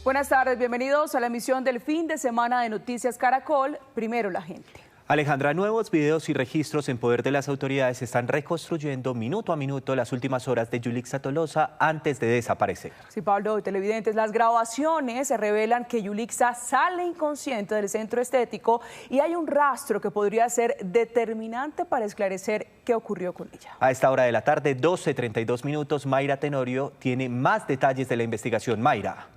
Buenas tardes, bienvenidos a la emisión del fin de semana de Noticias Caracol. Primero la gente. Alejandra, nuevos videos y registros en poder de las autoridades están reconstruyendo minuto a minuto las últimas horas de Yulixa Tolosa antes de desaparecer. Sí, Pablo, televidentes, las grabaciones revelan que Yulixa sale inconsciente del centro estético y hay un rastro que podría ser determinante para esclarecer qué ocurrió con ella. A esta hora de la tarde, 12:32 minutos, Mayra Tenorio tiene más detalles de la investigación. Mayra.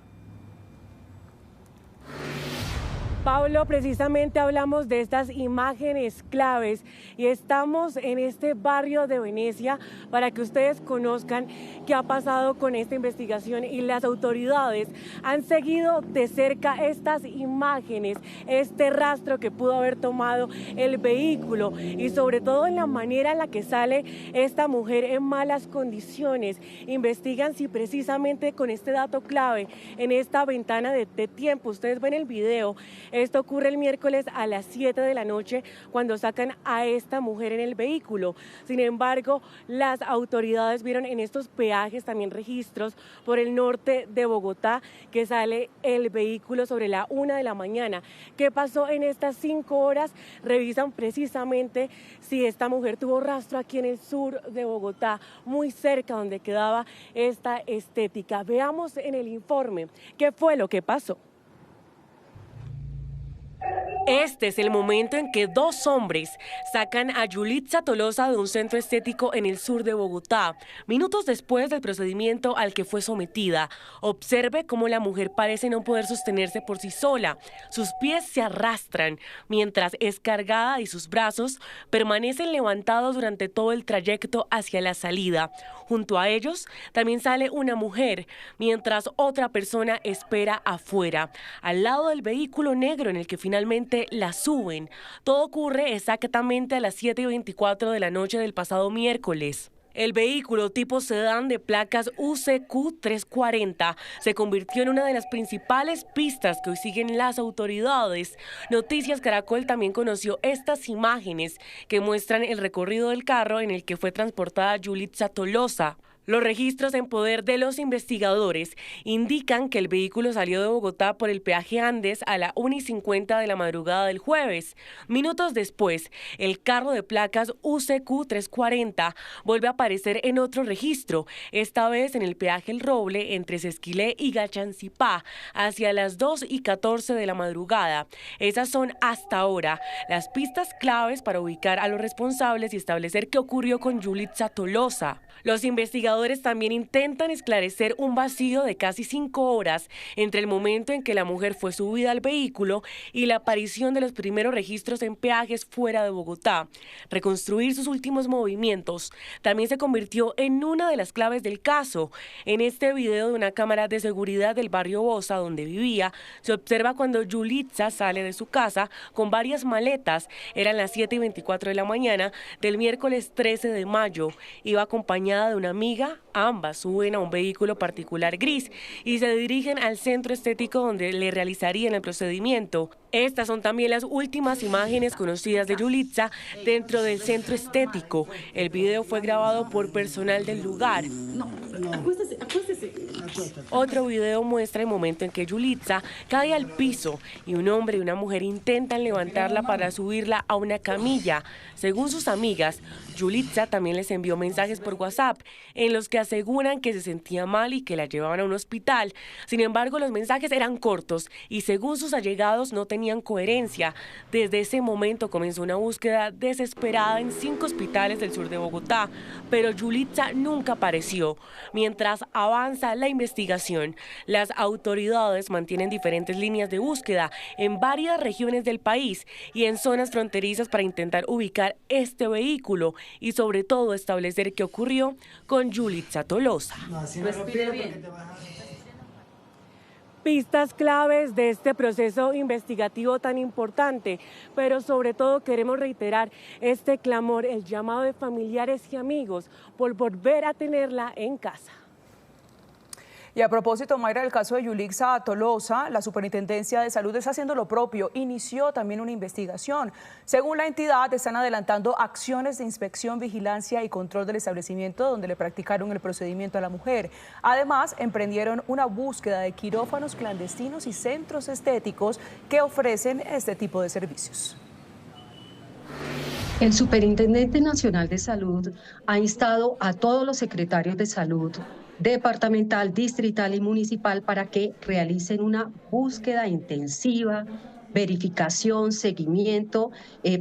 Pablo, precisamente hablamos de estas imágenes claves y estamos en este barrio de Venecia para que ustedes conozcan qué ha pasado con esta investigación y las autoridades han seguido de cerca estas imágenes, este rastro que pudo haber tomado el vehículo y sobre todo en la manera en la que sale esta mujer en malas condiciones. Investigan si precisamente con este dato clave en esta ventana de tiempo, ustedes ven el video. Esto ocurre el miércoles a las 7 de la noche cuando sacan a esta mujer en el vehículo. Sin embargo, las autoridades vieron en estos peajes también registros por el norte de Bogotá que sale el vehículo sobre la 1 de la mañana. ¿Qué pasó en estas 5 horas? Revisan precisamente si esta mujer tuvo rastro aquí en el sur de Bogotá, muy cerca donde quedaba esta estética. Veamos en el informe qué fue lo que pasó. Este es el momento en que dos hombres sacan a Yulixa Tolosa de un centro estético en el sur de Bogotá, minutos después del procedimiento al que fue sometida. Observe cómo la mujer parece no poder sostenerse por sí sola. Sus pies se arrastran mientras es cargada y sus brazos permanecen levantados durante todo el trayecto hacia la salida. Junto a ellos también sale una mujer, mientras otra persona espera afuera, al lado del vehículo negro en el que finalmente la suben. Todo ocurre exactamente a las 7:24 de la noche del pasado miércoles. El vehículo tipo sedán de placas UCQ 340 se convirtió en una de las principales pistas que hoy siguen las autoridades. Noticias Caracol también conoció estas imágenes que muestran el recorrido del carro en el que fue transportada Yulixa Tolosa. Los registros en poder de los investigadores indican que el vehículo salió de Bogotá por el peaje Andes a la 1:50 de la madrugada del jueves. Minutos después, el carro de placas UCQ 340 vuelve a aparecer en otro registro, esta vez en el peaje El Roble entre Sesquilé y Gachancipá, hacia las 2:14 de la madrugada. Esas son hasta ahora las pistas claves para ubicar a los responsables y establecer qué ocurrió con Yulixa Tolosa. Los investigadores también intentan esclarecer un vacío de casi 5 horas entre el momento en que la mujer fue subida al vehículo y la aparición de los primeros registros en peajes fuera de Bogotá. Reconstruir sus últimos movimientos también se convirtió en una de las claves del caso. En este video de una cámara de seguridad del barrio Bosa, donde vivía, se observa cuando Yulixa sale de su casa con varias maletas. Eran las 7:24 de la mañana del miércoles 13 de mayo. Iba acompañada de una amiga, ambas suben a un vehículo particular gris y se dirigen al centro estético donde le realizarían el procedimiento. Estas son también las últimas imágenes conocidas de Yulixa dentro del centro estético. El video fue grabado por personal del lugar. Acuéstese. Otro video muestra el momento en que Yulixa cae al piso y un hombre y una mujer intentan levantarla para subirla a una camilla. Según sus amigas, Yulixa también les envió mensajes por WhatsApp en los que aseguran que se sentía mal y que la llevaban a un hospital. Sin embargo, los mensajes eran cortos y según sus allegados no tenían coherencia. Desde ese momento comenzó una búsqueda desesperada en 5 hospitales del sur de Bogotá, pero Yulixa nunca apareció. Mientras avanza la investigación, las autoridades mantienen diferentes líneas de búsqueda en varias regiones del país y en zonas fronterizas para intentar ubicar este vehículo y sobre todo establecer qué ocurrió con Yulixa Tolosa. Respire bien. Pistas claves de este proceso investigativo tan importante, pero sobre todo queremos reiterar este clamor, el llamado de familiares y amigos por volver a tenerla en casa. Y a propósito, Mayra, del caso de Yulixa Tolosa, la Superintendencia de Salud está haciendo lo propio. Inició también una investigación. Según la entidad, están adelantando acciones de inspección, vigilancia y control del establecimiento donde le practicaron el procedimiento a la mujer. Además, emprendieron una búsqueda de quirófanos clandestinos y centros estéticos que ofrecen este tipo de servicios. El Superintendente Nacional de Salud ha instado a todos los secretarios de salud departamental, distrital y municipal para que realicen una búsqueda intensiva, verificación, seguimiento,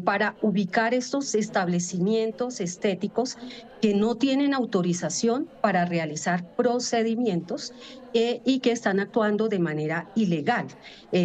para ubicar estos establecimientos estéticos que no tienen autorización para realizar procedimientos y que están actuando de manera ilegal.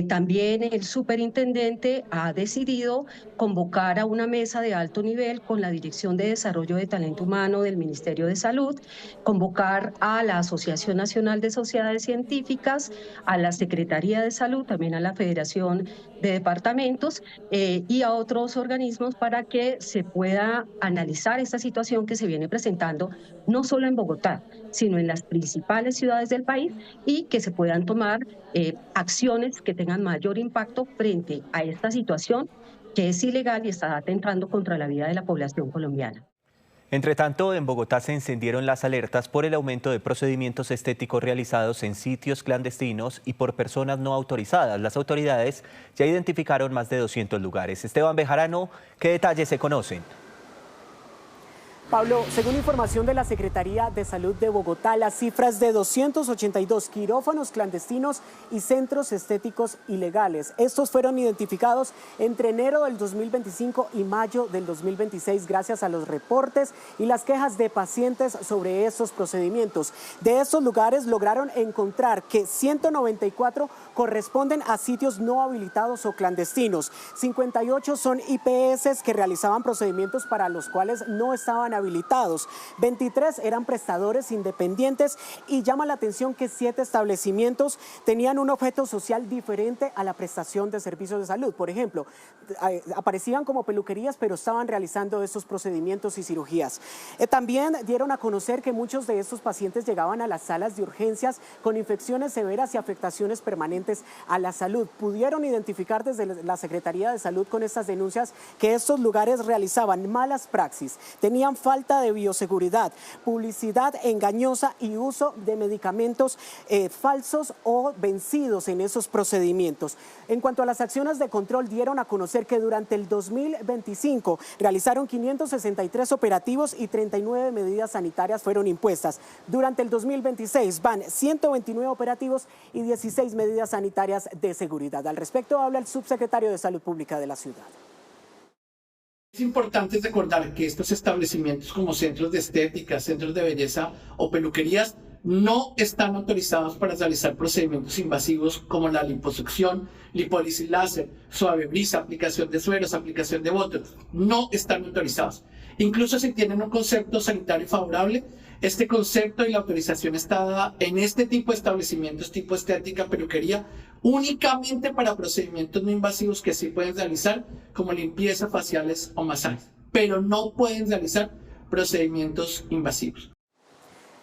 También el superintendente ha decidido convocar a una mesa de alto nivel con la Dirección de Desarrollo de Talento Humano del Ministerio de Salud, convocar a la Asociación Nacional de Sociedades Científicas, a la Secretaría de Salud, también a la Federación de Departamentos y a otros organismos para que se pueda analizar esta situación que se viene presentando no solo en Bogotá, sino en las principales ciudades del país y que se puedan tomar acciones que tengan mayor impacto frente a esta situación que es ilegal y está atentando contra la vida de la población colombiana. Entre tanto, en Bogotá se encendieron las alertas por el aumento de procedimientos estéticos realizados en sitios clandestinos y por personas no autorizadas. Las autoridades ya identificaron más de 200 lugares. Esteban Bejarano, ¿qué detalles se conocen? Pablo, según información de la Secretaría de Salud de Bogotá, las cifras de 282 quirófanos clandestinos y centros estéticos ilegales. Estos fueron identificados entre enero del 2025 y mayo del 2026 gracias a los reportes y las quejas de pacientes sobre estos procedimientos. De estos lugares lograron encontrar que 194 corresponden a sitios no habilitados o clandestinos. 58 son IPS que realizaban procedimientos para los cuales no estaban habilitados. 23 eran prestadores independientes y llama la atención que 7 establecimientos tenían un objeto social diferente a la prestación de servicios de salud. Por ejemplo, aparecían como peluquerías, pero estaban realizando estos procedimientos y cirugías. También dieron a conocer que muchos de estos pacientes llegaban a las salas de urgencias con infecciones severas y afectaciones permanentes a la salud. Pudieron identificar desde la Secretaría de Salud con estas denuncias que estos lugares realizaban malas praxis, tenían falta de bioseguridad, publicidad engañosa y uso de medicamentos falsos o vencidos en esos procedimientos. En cuanto a las acciones de control, dieron a conocer que durante el 2025 realizaron 563 operativos y 39 medidas sanitarias fueron impuestas. Durante el 2026 van 129 operativos y 16 medidas sanitarias de seguridad. Al respecto habla el subsecretario de Salud Pública de la ciudad. Es importante recordar que estos establecimientos como centros de estética, centros de belleza o peluquerías no están autorizados para realizar procedimientos invasivos como la liposucción, lipólisis láser, suave brisa, aplicación de sueros, aplicación de botox. No están autorizados. Incluso si tienen un concepto sanitario favorable, este concepto y la autorización está dada en este tipo de establecimientos tipo estética, peluquería, únicamente para procedimientos no invasivos que sí pueden realizar, como limpieza, faciales o masajes, pero no pueden realizar procedimientos invasivos.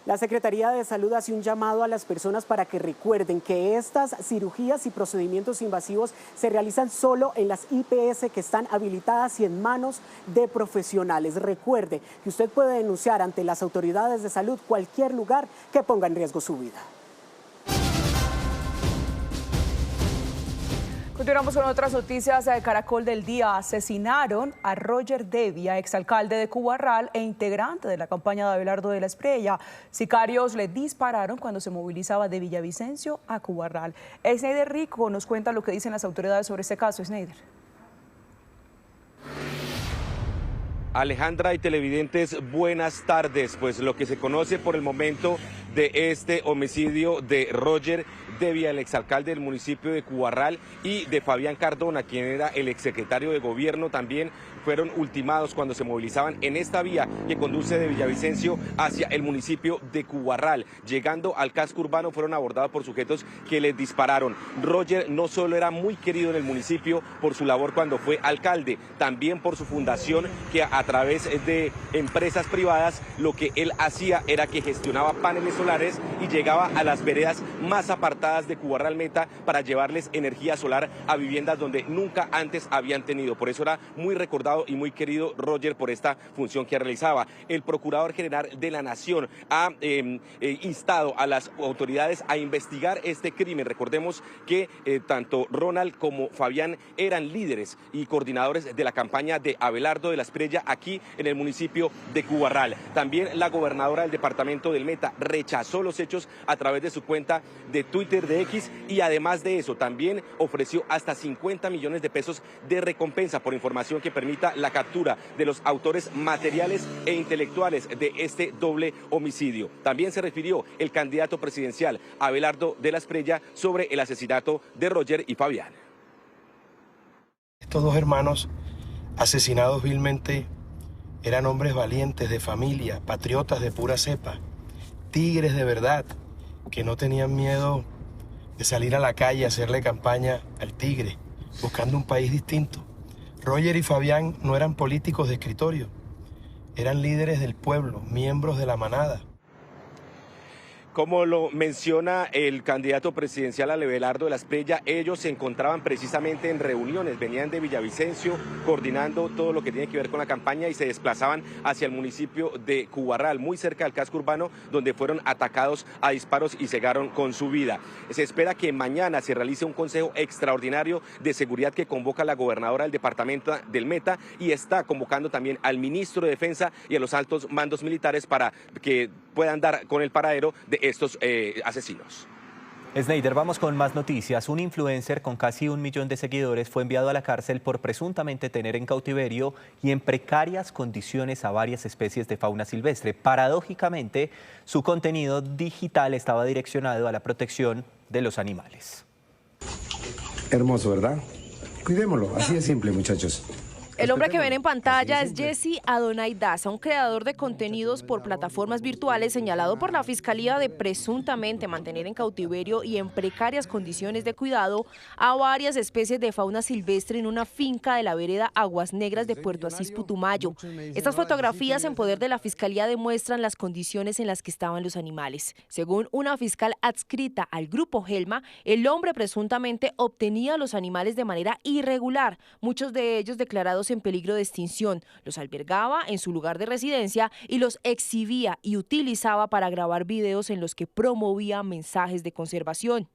La Secretaría de Salud hace un llamado a las personas para que recuerden que estas cirugías y procedimientos invasivos se realizan solo en las IPS que están habilitadas y en manos de profesionales. Recuerde que usted puede denunciar ante las autoridades de salud cualquier lugar que ponga en riesgo su vida. Continuamos con otras noticias de Caracol del Día. Asesinaron a Roger Devia, exalcalde de Cubarral e integrante de la campaña de Abelardo de la Espriella. Sicarios le dispararon cuando se movilizaba de Villavicencio a Cubarral. Sneider Rico nos cuenta lo que dicen las autoridades sobre este caso. Sneider. Alejandra y televidentes, buenas tardes. Pues lo que se conoce por el momento de este homicidio de Roger Devia, el exalcalde del municipio de Cubarral, y de Fabián Cardona, quien era el exsecretario de gobierno también fueron ultimados cuando se movilizaban en esta vía que conduce de Villavicencio hacia el municipio de Cubarral. Llegando al casco urbano fueron abordados por sujetos que les dispararon. Roger no solo era muy querido en el municipio por su labor cuando fue alcalde, también por su fundación, que a través de empresas privadas lo que él hacía era que gestionaba paneles solares y llegaba a las veredas más apartadas de Cubarral Meta para llevarles energía solar a viviendas donde nunca antes habían tenido. Por eso era muy recordado y muy querido Roger por esta función que realizaba. El Procurador General de la Nación ha instado a las autoridades a investigar este crimen. Recordemos que tanto Ronald como Fabián eran líderes y coordinadores de la campaña de Abelardo de la Espriella aquí en el municipio de Cubarral. También la gobernadora del departamento del Meta rechazó los hechos a través de su cuenta de Twitter de X y además de eso también ofreció hasta 50 millones de pesos de recompensa por información que permita la captura de los autores materiales e intelectuales de este doble homicidio. También se refirió el candidato presidencial Abelardo de la Espriella sobre el asesinato de Roger y Fabián. Estos dos hermanos asesinados vilmente eran hombres valientes de familia, patriotas de pura cepa, tigres de verdad, que no tenían miedo de salir a la calle a hacerle campaña al tigre, buscando un país distinto. Roger y Fabián no eran políticos de escritorio, eran líderes del pueblo, miembros de la manada. Como lo menciona el candidato presidencial Abelardo de la Espriella, ellos se encontraban precisamente en reuniones, venían de Villavicencio coordinando todo lo que tiene que ver con la campaña y se desplazaban hacia el municipio de Cubarral, muy cerca del casco urbano, donde fueron atacados a disparos y cegaron con su vida. Se espera que mañana se realice un consejo extraordinario de seguridad que convoca la gobernadora del departamento del Meta y está convocando también al ministro de Defensa y a los altos mandos militares para que puedan dar con el paradero de estos asesinos. Snyder, vamos con más noticias. Un influencer con casi 1 millón de seguidores fue enviado a la cárcel por presuntamente tener en cautiverio y en precarias condiciones a varias especies de fauna silvestre. Paradójicamente, su contenido digital estaba direccionado a la protección de los animales. Hermoso, ¿verdad? Cuidémoslo, así de simple, muchachos. El hombre que ven en pantalla es Jesse Adonai Daza, un creador de contenidos por plataformas virtuales señalado por la Fiscalía de presuntamente mantener en cautiverio y en precarias condiciones de cuidado a varias especies de fauna silvestre en una finca de la vereda Aguas Negras de Puerto Asís, Putumayo. Estas fotografías en poder de la Fiscalía demuestran las condiciones en las que estaban los animales. Según una fiscal adscrita al grupo Gelma, el hombre presuntamente obtenía los animales de manera irregular, muchos de ellos declarados en peligro de extinción, los albergaba en su lugar de residencia y los exhibía y utilizaba para grabar videos en los que promovía mensajes de conservación.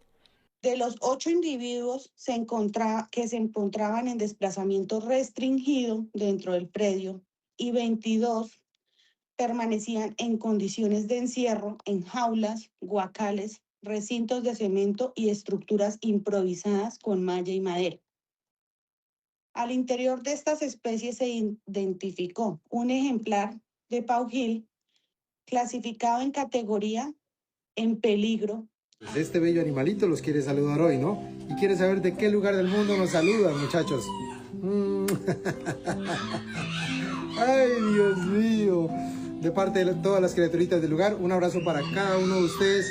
De los 8 individuos que se encontraban en desplazamiento restringido dentro del predio y 22 permanecían en condiciones de encierro en jaulas, guacales, recintos de cemento y estructuras improvisadas con malla y madera. Al interior de estas especies se identificó un ejemplar de paujil clasificado en categoría en peligro. Este bello animalito los quiere saludar hoy, ¿no? Y quiere saber de qué lugar del mundo nos saludan, muchachos. Ay, Dios mío. De parte de todas las criaturitas del lugar, un abrazo para cada uno de ustedes.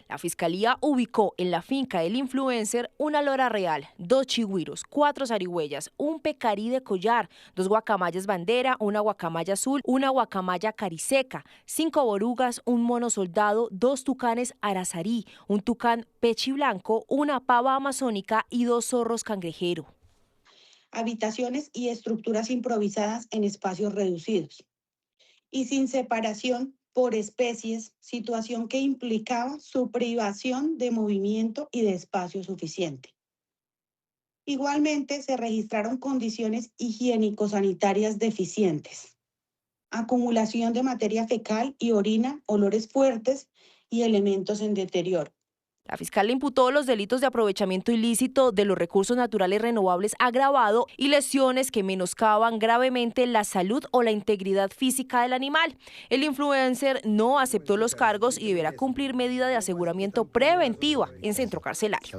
La Fiscalía ubicó en la finca del influencer una lora real, 2 chigüiros, 4 zarigüeyas, un pecarí de collar, 2 guacamayas bandera, una guacamaya azul, una guacamaya cariseca, 5 borugas, un mono soldado, 2 tucanes arazarí, un tucán pechiblanco, una pava amazónica y 2 zorros cangrejero. Habitaciones y estructuras improvisadas en espacios reducidos y sin separación por especies, situación que implicaba su privación de movimiento y de espacio suficiente. Igualmente, se registraron condiciones higiénico-sanitarias deficientes, acumulación de materia fecal y orina, olores fuertes y elementos en deterioro. La fiscal le imputó los delitos de aprovechamiento ilícito de los recursos naturales renovables agravado y lesiones que menoscaban gravemente la salud o la integridad física del animal. El influencer no aceptó los cargos y deberá cumplir medida de aseguramiento preventiva en centro carcelario.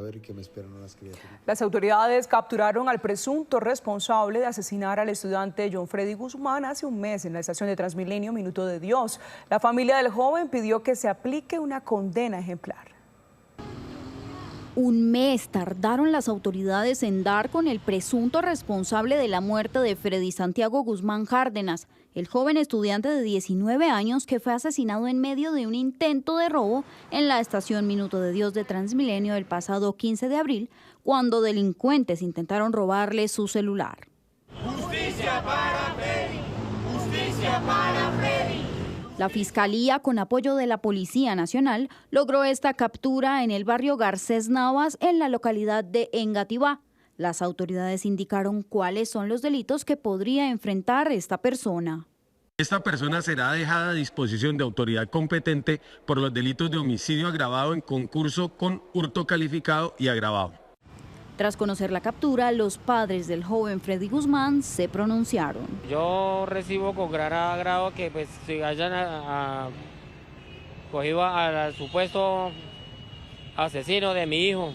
Las autoridades capturaron al presunto responsable de asesinar al estudiante John Freddy Guzmán hace un mes en la estación de Transmilenio Minuto de Dios. La familia del joven pidió que se aplique una condena ejemplar. Un mes tardaron las autoridades en dar con el presunto responsable de la muerte de Freddy Santiago Guzmán Cárdenas, el joven estudiante de 19 años que fue asesinado en medio de un intento de robo en la estación Minuto de Dios de Transmilenio el pasado 15 de abril, cuando delincuentes intentaron robarle su celular. ¡Justicia para Freddy! ¡Justicia para Freddy! La Fiscalía, con apoyo de la Policía Nacional, logró esta captura en el barrio Garcés Navas, en la localidad de Engativá. Las autoridades indicaron cuáles son los delitos que podría enfrentar esta persona. Esta persona será dejada a disposición de autoridad competente por los delitos de homicidio agravado en concurso con hurto calificado y agravado. Tras conocer la captura, los padres del joven Freddy Guzmán se pronunciaron. Yo recibo con gran agrado que se hayan cogido al supuesto asesino de mi hijo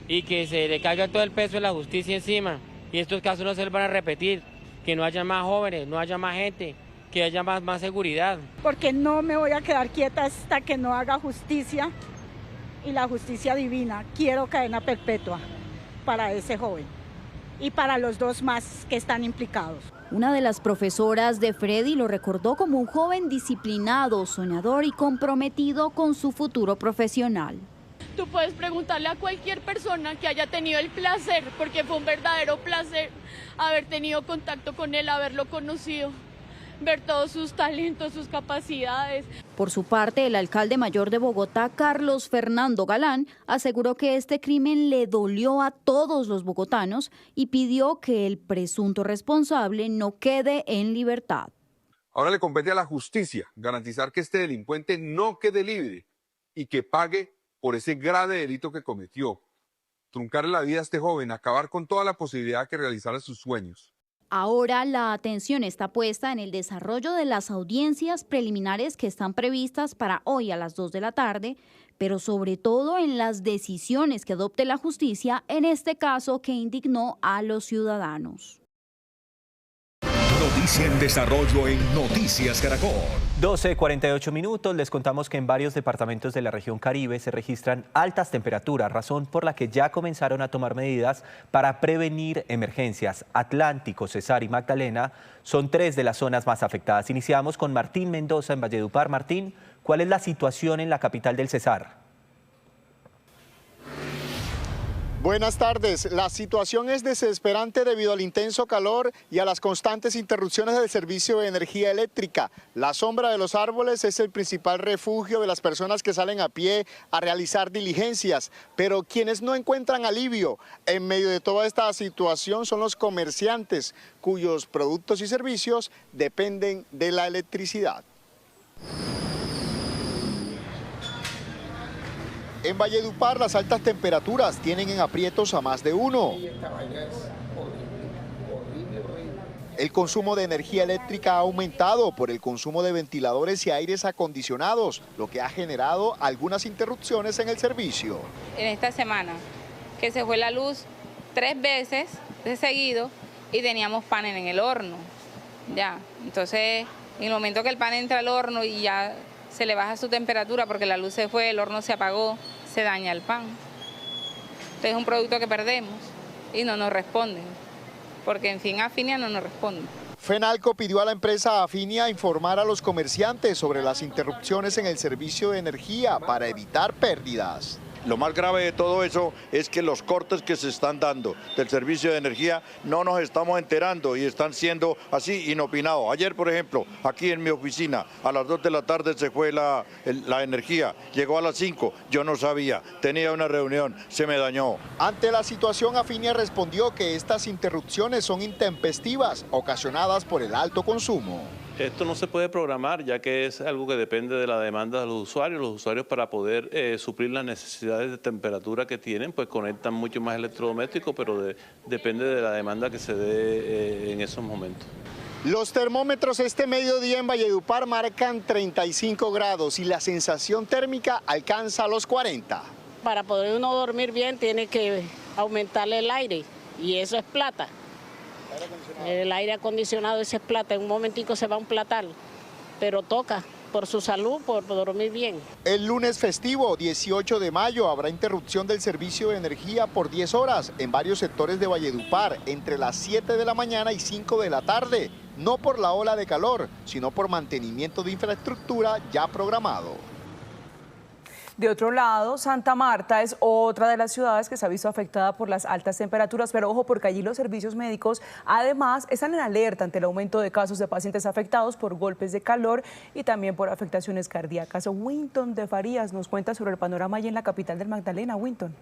y que se le caiga todo el peso de la justicia encima. Y estos casos no se van a repetir, que no haya más jóvenes, no haya más gente, que haya más seguridad. Porque no me voy a quedar quieta hasta que no haga justicia y la justicia divina. Quiero cadena perpetua para ese joven y para los dos más que están implicados. Una de las profesoras de Freddy lo recordó como un joven disciplinado, soñador y comprometido con su futuro profesional. Tú puedes preguntarle a cualquier persona que haya tenido el placer, porque fue un verdadero placer haber tenido contacto con él, haberlo conocido, ver todos sus talentos, sus capacidades. Por su parte, el alcalde mayor de Bogotá, Carlos Fernando Galán, aseguró que este crimen le dolió a todos los bogotanos y pidió que el presunto responsable no quede en libertad. Ahora le compete a la justicia garantizar que este delincuente no quede libre y que pague por ese grave delito que cometió. Truncarle la vida a este joven, acabar con toda la posibilidad de que realizara sus sueños. Ahora la atención está puesta en el desarrollo de las audiencias preliminares que están previstas para hoy a las 2 de la tarde, pero sobre todo en las decisiones que adopte la justicia en este caso que indignó a los ciudadanos. Noticia en desarrollo en Noticias Caracol. 12:48 minutos. Les contamos que en varios departamentos de la región Caribe se registran altas temperaturas, razón por la que ya comenzaron a tomar medidas para prevenir emergencias. Atlántico, Cesar y Magdalena son 3 de las zonas más afectadas. Iniciamos con Martín Mendoza en Valledupar. Martín, ¿cuál es la situación en la capital del Cesar? Buenas tardes. La situación es desesperante debido al intenso calor y a las constantes interrupciones del servicio de energía eléctrica. La sombra de los árboles es el principal refugio de las personas que salen a pie a realizar diligencias, pero quienes no encuentran alivio en medio de toda esta situación son los comerciantes, cuyos productos y servicios dependen de la electricidad. En Valledupar, las altas temperaturas tienen en aprietos a más de uno. El consumo de energía eléctrica ha aumentado por el consumo de ventiladores y aires acondicionados, lo que ha generado algunas interrupciones en el servicio. En esta semana, que se fue la luz 3 veces de seguido y teníamos panel en el horno. Ya, entonces, en el momento que el pan entra al horno y ya se le baja su temperatura porque la luz se fue, el horno se apagó, se daña el pan. Entonces es un producto que perdemos y no nos responden, porque en fin Afinia no nos responde. Fenalco pidió a la empresa Afinia informar a los comerciantes sobre las interrupciones en el servicio de energía para evitar pérdidas. Lo más grave de todo eso es que los cortes que se están dando del servicio de energía no nos estamos enterando y están siendo así inopinados. Ayer, por ejemplo, aquí en mi oficina, a las 2 de la tarde se fue la energía, llegó a las 5, yo no sabía, tenía una reunión, se me dañó. Ante la situación, Afinia respondió que estas interrupciones son intempestivas, ocasionadas por el alto consumo. Esto no se puede programar, ya que es algo que depende de la demanda de los usuarios. Los usuarios, para poder suplir las necesidades de temperatura que tienen, pues conectan mucho más electrodomésticos, pero depende de la demanda que se dé en esos momentos. Los termómetros este mediodía en Valledupar marcan 35 grados y la sensación térmica alcanza los 40. Para poder uno dormir bien tiene que aumentarle el aire y eso es plata. El aire acondicionado ese es plata, en un momentico se va a emplatar, pero toca por su salud, por dormir bien. El lunes festivo, 18 de mayo, habrá interrupción del servicio de energía por 10 horas en varios sectores de Valledupar, entre las 7 de la mañana y 5 de la tarde, no por la ola de calor, sino por mantenimiento de infraestructura ya programado. De otro lado, Santa Marta es otra de las ciudades que se ha visto afectada por las altas temperaturas, pero ojo, porque allí los servicios médicos además están en alerta ante el aumento de casos de pacientes afectados por golpes de calor y también por afectaciones cardíacas. Winton de Farías nos cuenta sobre el panorama allí en la capital del Magdalena. Winton.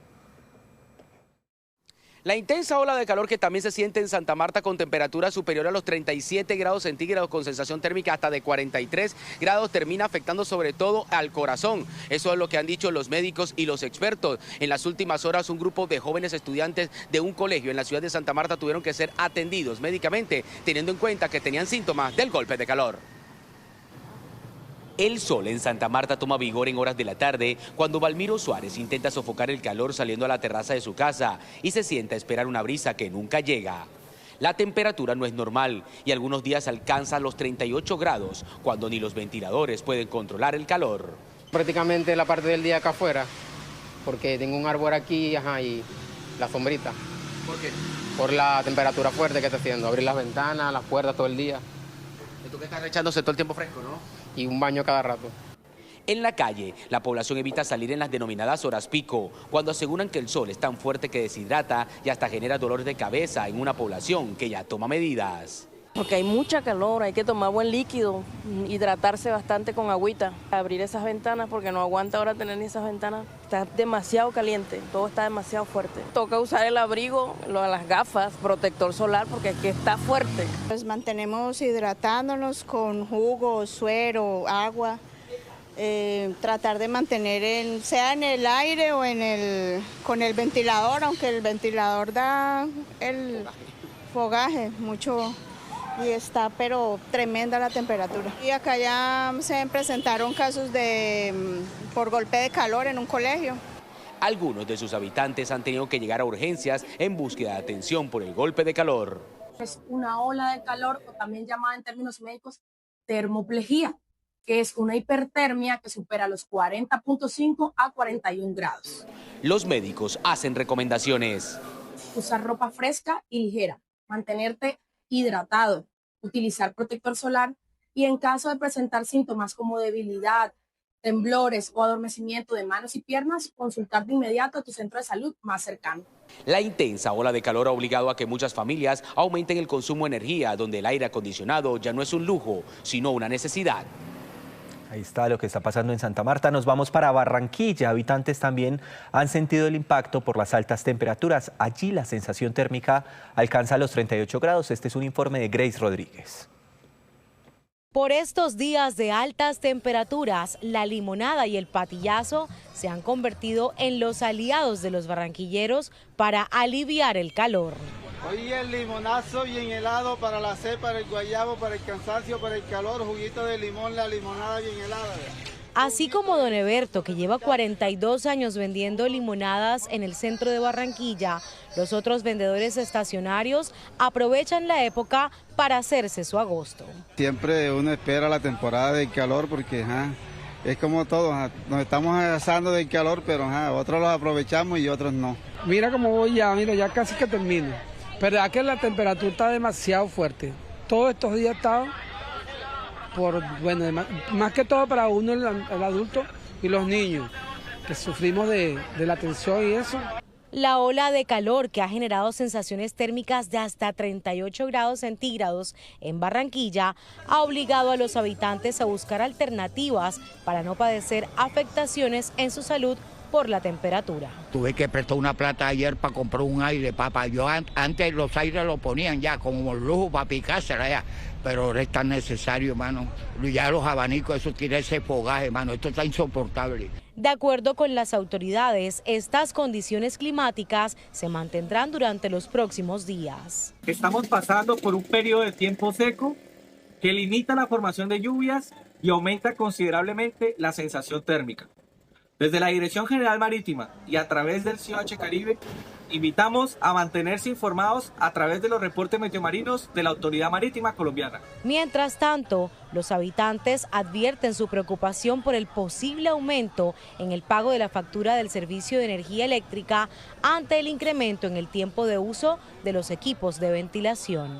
La intensa ola de calor que también se siente en Santa Marta con temperatura superior a los 37 grados centígrados con sensación térmica hasta de 43 grados termina afectando sobre todo al corazón. Eso es lo que han dicho los médicos y los expertos. En las últimas horas un grupo de jóvenes estudiantes de un colegio en la ciudad de Santa Marta tuvieron que ser atendidos médicamente teniendo en cuenta que tenían síntomas del golpe de calor. El sol en Santa Marta toma vigor en horas de la tarde cuando Valmiro Suárez intenta sofocar el calor saliendo a la terraza de su casa y se sienta a esperar una brisa que nunca llega. La temperatura no es normal y algunos días alcanza los 38 grados cuando ni los ventiladores pueden controlar el calor. Prácticamente la parte del día acá afuera, porque tengo un árbol aquí y la sombrita. ¿Por qué? Por la temperatura fuerte que está haciendo, abrir las ventanas, las puertas todo el día. Y tú que estás echándose todo el tiempo fresco, ¿no? Y un baño cada rato. En la calle, la población evita salir en las denominadas horas pico, cuando aseguran que el sol es tan fuerte que deshidrata y hasta genera dolor de cabeza en una población que ya toma medidas. Porque hay mucha calor, hay que tomar buen líquido, hidratarse bastante con agüita, abrir esas ventanas porque no aguanta ahora tener esas ventanas, está demasiado caliente, todo está demasiado fuerte. Toca usar el abrigo, las gafas, protector solar porque aquí está fuerte. Nos mantenemos hidratándonos con jugo, suero, agua, tratar de mantener sea en el aire o con el ventilador, aunque el ventilador da el fogaje mucho. Y está pero tremenda la temperatura. Y acá ya se presentaron casos por golpe de calor en un colegio. Algunos de sus habitantes han tenido que llegar a urgencias en búsqueda de atención por el golpe de calor. Es una ola de calor, o también llamada en términos médicos termoplejía, que es una hipertermia que supera los 40.5 a 41 grados. Los médicos hacen recomendaciones. Usar ropa fresca y ligera, mantenerte hidratado, utilizar protector solar y en caso de presentar síntomas como debilidad, temblores o adormecimiento de manos y piernas, consultar de inmediato a tu centro de salud más cercano. La intensa ola de calor ha obligado a que muchas familias aumenten el consumo de energía, donde el aire acondicionado ya no es un lujo, sino una necesidad. Ahí está lo que está pasando en Santa Marta. Nos vamos para Barranquilla. Habitantes también han sentido el impacto por las altas temperaturas. Allí la sensación térmica alcanza los 38 grados. Este es un informe de Grace Rodríguez. Por estos días de altas temperaturas, la limonada y el patillazo se han convertido en los aliados de los barranquilleros para aliviar el calor. Hoy el limonazo bien helado para la sed, para el guayabo, para el cansancio, para el calor, juguito de limón, la limonada bien helada. Así como don Eberto, que lleva 42 años vendiendo limonadas en el centro de Barranquilla, los otros vendedores estacionarios aprovechan la época para hacerse su agosto. Siempre uno espera la temporada del calor porque es como todo, nos estamos asando del calor, pero otros los aprovechamos y otros no. Mira cómo voy ya, mira, ya casi que termino. Pero es que la temperatura está demasiado fuerte. Todos estos días está más que todo para uno, el adulto y los niños, que sufrimos de la tensión y eso. La ola de calor que ha generado sensaciones térmicas de hasta 38 grados centígrados en Barranquilla ha obligado a los habitantes a buscar alternativas para no padecer afectaciones en su salud por la temperatura. Tuve que prestar una plata ayer para comprar un aire, papá. Yo antes los aires los ponían ya como lujo para picársela ya, pero ahora es tan necesario, hermano. Ya los abanicos, eso tiene ese fogaje, hermano. Esto está insoportable. De acuerdo con las autoridades, estas condiciones climáticas se mantendrán durante los próximos días. Estamos pasando por un periodo de tiempo seco que limita la formación de lluvias y aumenta considerablemente la sensación térmica. Desde la Dirección General Marítima y a través del CIOH Caribe, invitamos a mantenerse informados a través de los reportes meteomarinos de la Autoridad Marítima Colombiana. Mientras tanto, los habitantes advierten su preocupación por el posible aumento en el pago de la factura del servicio de energía eléctrica ante el incremento en el tiempo de uso de los equipos de ventilación.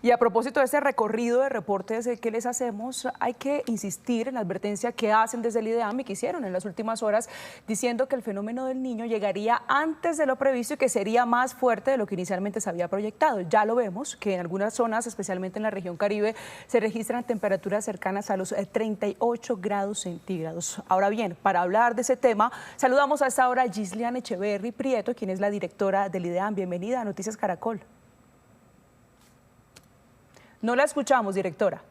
Y a propósito de ese recorrido de reportes que les hacemos, hay que insistir en la advertencia que hacen desde el IDEAM y que hicieron en las últimas horas, diciendo que el fenómeno del Niño llegaría antes de lo previsto y que sería más fuerte de lo que inicialmente se había proyectado. Ya lo vemos, que en algunas zonas, especialmente en la región Caribe, se registran temperaturas cercanas a los 38 grados centígrados. Ahora bien, para hablar de ese tema, saludamos a esta hora a Gislian Echeverry Prieto, quien es la directora del IDEAM. Bienvenida a Noticias Caracol. No la escuchamos, directora.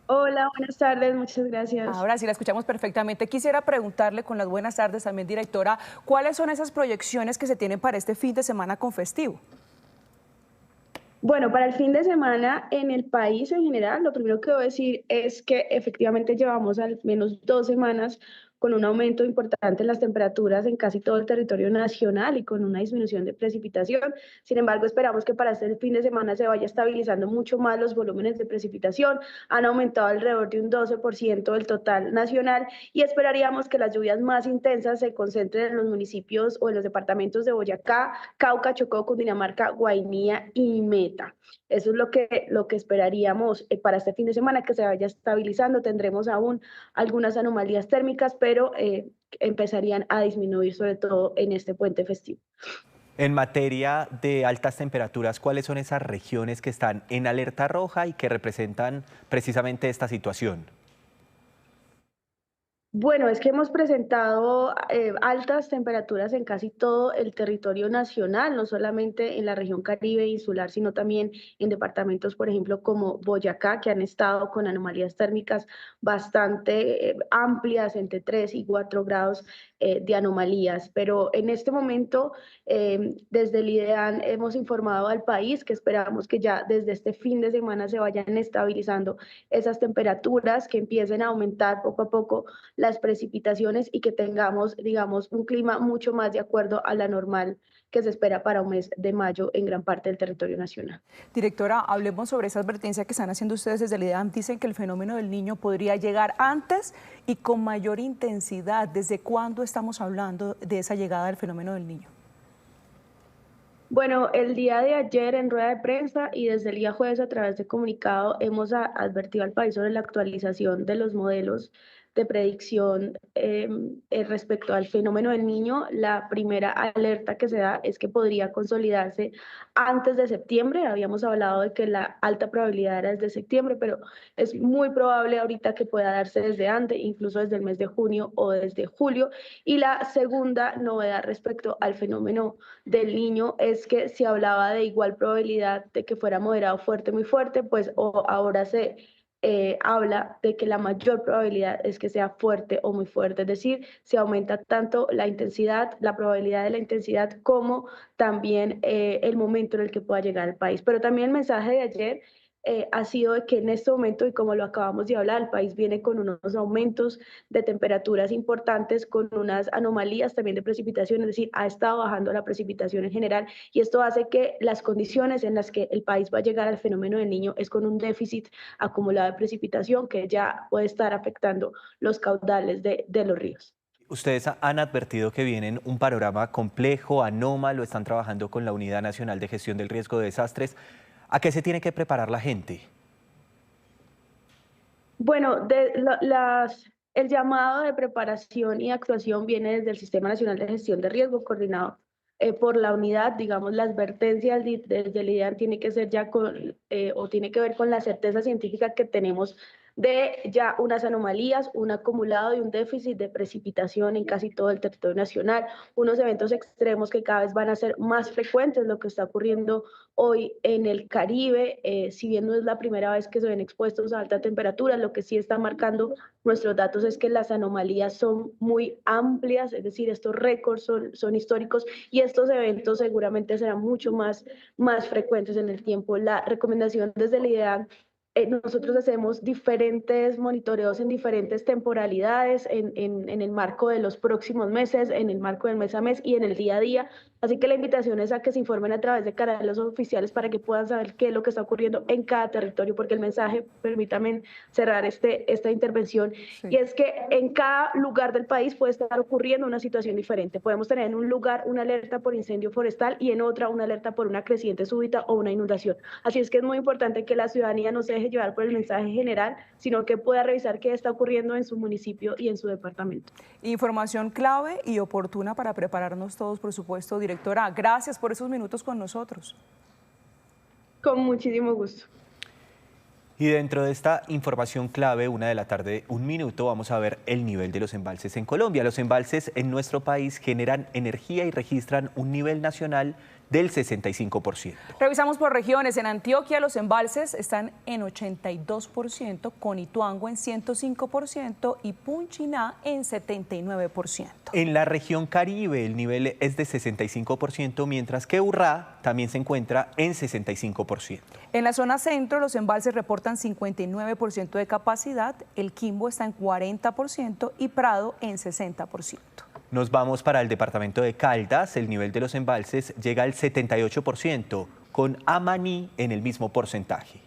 Hola, buenas tardes, muchas gracias. Ahora sí la escuchamos perfectamente. Quisiera preguntarle con las buenas tardes también, directora, ¿cuáles son esas proyecciones que se tienen para este fin de semana con festivo? Bueno, para el fin de semana en el país en general, lo primero que debo decir es que efectivamente llevamos al menos 2 semanas con un aumento importante en las temperaturas en casi todo el territorio nacional y con una disminución de precipitación. Sin embargo, esperamos que para este fin de semana se vaya estabilizando mucho más los volúmenes de precipitación. Han aumentado alrededor de un 12% del total nacional y esperaríamos que las lluvias más intensas se concentren en los municipios o en los departamentos de Boyacá, Cauca, Chocó, Cundinamarca, Guainía y Meta. Eso es lo que esperaríamos para este fin de semana, que se vaya estabilizando. Tendremos aún algunas anomalías térmicas, pero empezarían a disminuir, sobre todo en este puente festivo. En materia de altas temperaturas, ¿cuáles son esas regiones que están en alerta roja y que representan precisamente esta situación? Bueno, es que hemos presentado altas temperaturas en casi todo el territorio nacional, no solamente en la región Caribe insular, sino también en departamentos, por ejemplo, como Boyacá, que han estado con anomalías térmicas bastante amplias, entre 3 y 4 grados de anomalías. Pero en este momento, desde el IDEAM hemos informado al país que esperamos que ya desde este fin de semana se vayan estabilizando esas temperaturas, que empiecen a aumentar poco a poco las precipitaciones y que tengamos, digamos, un clima mucho más de acuerdo a la normal que se espera para un mes de mayo en gran parte del territorio nacional. Directora, hablemos sobre esa advertencia que están haciendo ustedes desde el IDEAM. Dicen que el fenómeno del Niño podría llegar antes y con mayor intensidad. ¿Desde cuándo estamos hablando de esa llegada del fenómeno del Niño? Bueno, el día de ayer en rueda de prensa y desde el día jueves a través de comunicado hemos advertido al país sobre la actualización de los modelos de predicción respecto al fenómeno del Niño. La primera alerta que se da es que podría consolidarse antes de septiembre. Habíamos hablado de que la alta probabilidad era desde septiembre, pero es muy probable ahorita que pueda darse desde antes, incluso desde el mes de junio o desde julio. Y la segunda novedad respecto al fenómeno del Niño es que se hablaba de igual probabilidad de que fuera moderado, fuerte, muy fuerte, pues ahora se habla de que la mayor probabilidad es que sea fuerte o muy fuerte, es decir, se aumenta tanto la intensidad, la probabilidad de la intensidad, como también el momento en el que pueda llegar al país. Pero también el mensaje de ayer ha sido de que en este momento, y como lo acabamos de hablar, el país viene con unos aumentos de temperaturas importantes, con unas anomalías también de precipitación, es decir, ha estado bajando la precipitación en general, y esto hace que las condiciones en las que el país va a llegar al fenómeno del Niño es con un déficit acumulado de precipitación que ya puede estar afectando los caudales de los ríos. Ustedes han advertido que vienen un panorama complejo, anómalo, están trabajando con la Unidad Nacional de Gestión del Riesgo de Desastres. ¿A qué se tiene que preparar la gente? Bueno, el llamado de preparación y actuación viene desde el Sistema Nacional de Gestión de Riesgo, coordinado por la unidad. Digamos, la advertencia desde el IDEAM tiene que ser ya o tiene que ver con la certeza científica que tenemos de ya unas anomalías, un acumulado y un déficit de precipitación en casi todo el territorio nacional, unos eventos extremos que cada vez van a ser más frecuentes, lo que está ocurriendo hoy en el Caribe, si bien no es la primera vez que se ven expuestos a alta temperatura, lo que sí está marcando nuestros datos es que las anomalías son muy amplias, es decir, estos récords son históricos y estos eventos seguramente serán mucho más frecuentes en el tiempo. La recomendación desde el IDEAM, nosotros hacemos diferentes monitoreos en diferentes temporalidades, en el marco de los próximos meses, en el marco del mes a mes y en el día a día. Así que la invitación es a que se informen a través de canales oficiales para que puedan saber qué es lo que está ocurriendo en cada territorio, porque el mensaje, permítanme cerrar esta intervención, sí, y es que en cada lugar del país puede estar ocurriendo una situación diferente. Podemos tener en un lugar una alerta por incendio forestal y en otra una alerta por una creciente súbita o una inundación. Así es que es muy importante que la ciudadanía no se deje llevar por el mensaje general, sino que pueda revisar qué está ocurriendo en su municipio y en su departamento. Información clave y oportuna para prepararnos todos, por supuesto, directora. Gracias por esos minutos con nosotros. Con muchísimo gusto. Y dentro de esta información clave, 1:00 p.m, 1 minuto, vamos a ver el nivel de los embalses en Colombia. Los embalses en nuestro país generan energía y registran un nivel nacional del 65%. Revisamos por regiones. En Antioquia los embalses están en 82%, Conituango en 105% y Punchiná en 79%. En la región Caribe el nivel es de 65%, mientras que Urrá también se encuentra en 65%. En la zona centro los embalses reportan 59% de capacidad, el Quimbo está en 40% y Prado en 60%. Nos vamos para el departamento de Caldas. El nivel de los embalses llega al 78%, con Amaní en el mismo porcentaje.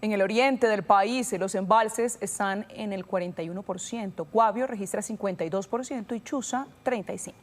En el oriente del país, los embalses están en el 41%, Guavio registra 52% y Chuza 35%.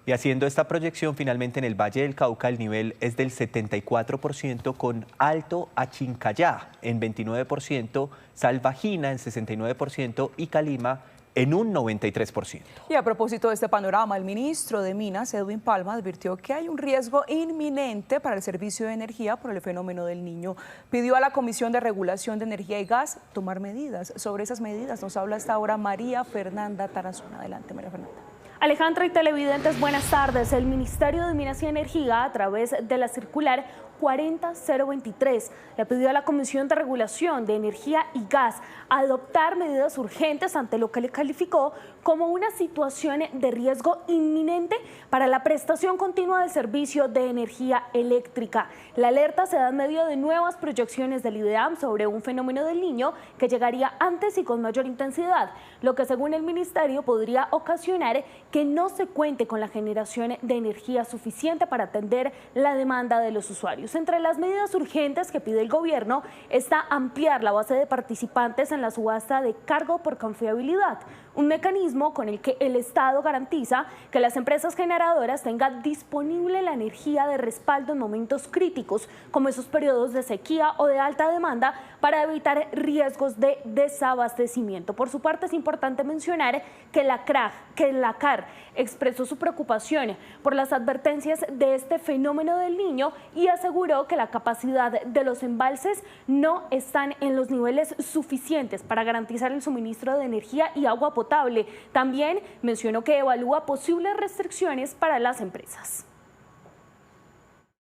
Y haciendo esta proyección, finalmente en el Valle del Cauca el nivel es del 74%, con Alto Achincayá en 29%, Salvajina en 69% y Calima en un 93%. Y a propósito de este panorama, el ministro de Minas, Edwin Palma, advirtió que hay un riesgo inminente para el servicio de energía por el fenómeno del Niño. Pidió a la Comisión de Regulación de Energía y Gas tomar medidas. Sobre esas medidas nos habla hasta ahora María Fernanda Tarazona. Adelante, María Fernanda. Alejandra y televidentes, buenas tardes. El Ministerio de Minas y Energía, a través de la circular 40023, le pidió a la Comisión de Regulación de Energía y Gas adoptar medidas urgentes ante lo que le calificó como una situación de riesgo inminente para la prestación continua del servicio de energía eléctrica. La alerta se da en medio de nuevas proyecciones del IDEAM sobre un fenómeno del Niño que llegaría antes y con mayor intensidad, lo que según el Ministerio podría ocasionar que no se cuente con la generación de energía suficiente para atender la demanda de los usuarios. Entre las medidas urgentes que pide el gobierno está ampliar la base de participantes en la subasta de cargo por confiabilidad, un mecanismo con el que el Estado garantiza que las empresas generadoras tengan disponible la energía de respaldo en momentos críticos, como esos periodos de sequía o de alta demanda, para evitar riesgos de desabastecimiento. Por su parte, es importante mencionar que la CAR expresó su preocupación por las advertencias de este fenómeno del Niño y aseguró que la capacidad de los embalses no están en los niveles suficientes para garantizar el suministro de energía y agua potable. También mencionó que evalúa posibles restricciones para las empresas.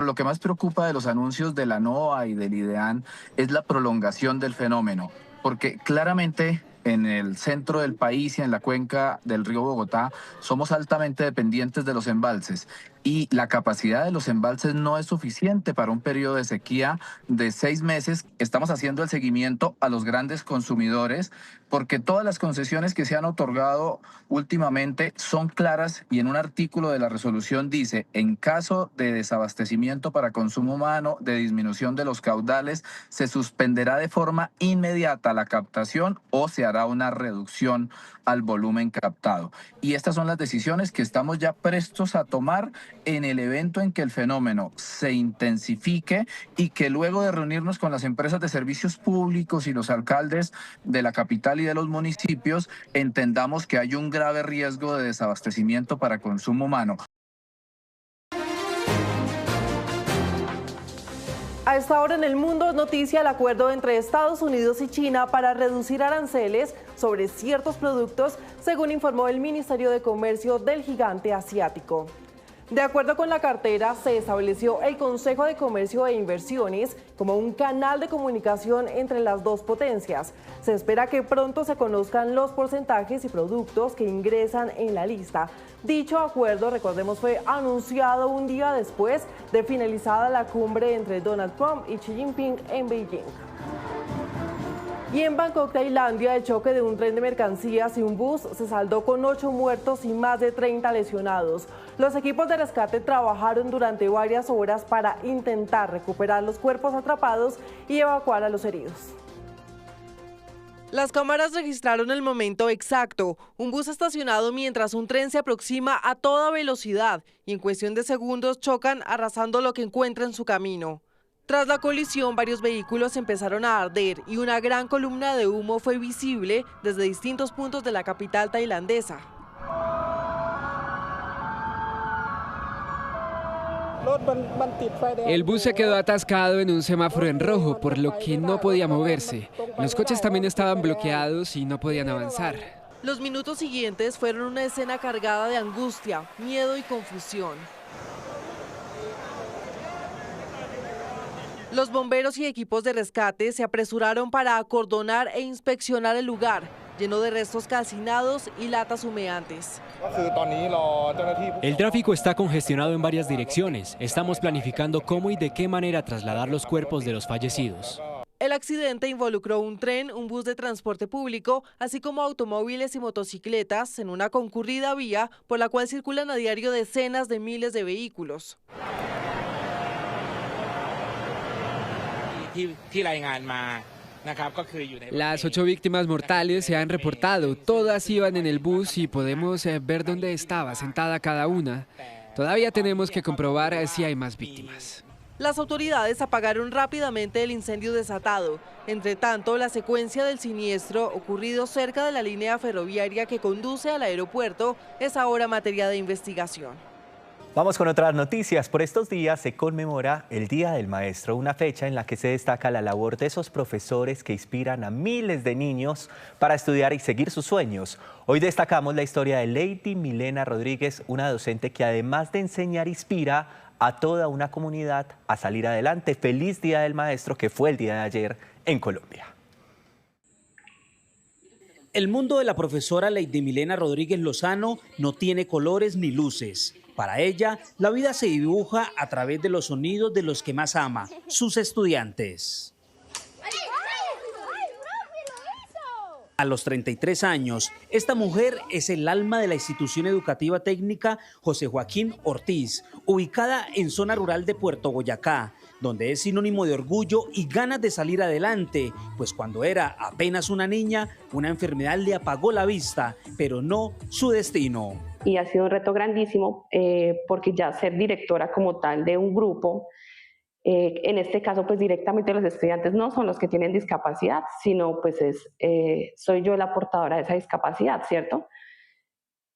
Lo que más preocupa de los anuncios de la NOAA y del IDEAM es la prolongación del fenómeno, porque claramente en el centro del país y en la cuenca del río Bogotá somos altamente dependientes de los embalses y la capacidad de los embalses no es suficiente para un periodo de sequía de 6 meses. Estamos haciendo el seguimiento a los grandes consumidores porque todas las concesiones que se han otorgado últimamente son claras y en un artículo de la resolución dice: en caso de desabastecimiento para consumo humano, de disminución de los caudales, se suspenderá de forma inmediata la captación o se hará una reducción al volumen captado. Y estas son las decisiones que estamos ya prestos a tomar en el evento en que el fenómeno se intensifique y que luego de reunirnos con las empresas de servicios públicos y los alcaldes de la capital y de los municipios, entendamos que hay un grave riesgo de desabastecimiento para consumo humano. A esta hora en el mundo, noticia el acuerdo entre Estados Unidos y China para reducir aranceles sobre ciertos productos, según informó el Ministerio de Comercio del gigante asiático. De acuerdo con la cartera, se estableció el Consejo de Comercio e Inversiones como un canal de comunicación entre las dos potencias. Se espera que pronto se conozcan los porcentajes y productos que ingresan en la lista. Dicho acuerdo, recordemos, fue anunciado un día después de finalizada la cumbre entre Donald Trump y Xi Jinping en Beijing. Y en Bangkok, Tailandia, el choque de un tren de mercancías y un bus se saldó con 8 muertos y más de 30 lesionados. Los equipos de rescate trabajaron durante varias horas para intentar recuperar los cuerpos atrapados y evacuar a los heridos. Las cámaras registraron el momento exacto, un bus estacionado mientras un tren se aproxima a toda velocidad y en cuestión de segundos chocan arrasando lo que encuentra en su camino. Tras la colisión, varios vehículos empezaron a arder y una gran columna de humo fue visible desde distintos puntos de la capital tailandesa. El bus se quedó atascado en un semáforo en rojo, por lo que no podía moverse. Los coches también estaban bloqueados y no podían avanzar. Los minutos siguientes fueron una escena cargada de angustia, miedo y confusión. Los bomberos y equipos de rescate se apresuraron para acordonar e inspeccionar el lugar, lleno de restos calcinados y latas humeantes. El tráfico está congestionado en varias direcciones. Estamos planificando cómo y de qué manera trasladar los cuerpos de los fallecidos. El accidente involucró un tren, un bus de transporte público, así como automóviles y motocicletas en una concurrida vía por la cual circulan a diario decenas de miles de vehículos. Las 8 víctimas mortales se han reportado, todas iban en el bus y podemos ver dónde estaba sentada cada una. Todavía tenemos que comprobar si hay más víctimas. Las autoridades apagaron rápidamente el incendio desatado. Entre tanto, la secuencia del siniestro ocurrido cerca de la línea ferroviaria que conduce al aeropuerto es ahora materia de investigación. Vamos con otras noticias. Por estos días se conmemora el Día del Maestro, una fecha en la que se destaca la labor de esos profesores que inspiran a miles de niños para estudiar y seguir sus sueños. Hoy destacamos la historia de Lady Milena Rodríguez, una docente que además de enseñar inspira a toda una comunidad a salir adelante. Feliz Día del Maestro, que fue el día de ayer en Colombia. El mundo de la profesora Lady Milena Rodríguez Lozano no tiene colores ni luces. Para ella, la vida se dibuja a través de los sonidos de los que más ama, sus estudiantes. A los 33 años, esta mujer es el alma de la institución educativa técnica José Joaquín Ortiz, ubicada en zona rural de Puerto Boyacá, donde es sinónimo de orgullo y ganas de salir adelante, pues cuando era apenas una niña, una enfermedad le apagó la vista, pero no su destino. Y ha sido un reto grandísimo porque ya ser directora como tal de un grupo, en este caso pues directamente los estudiantes no son los que tienen discapacidad, sino pues soy yo la portadora de esa discapacidad, ¿cierto?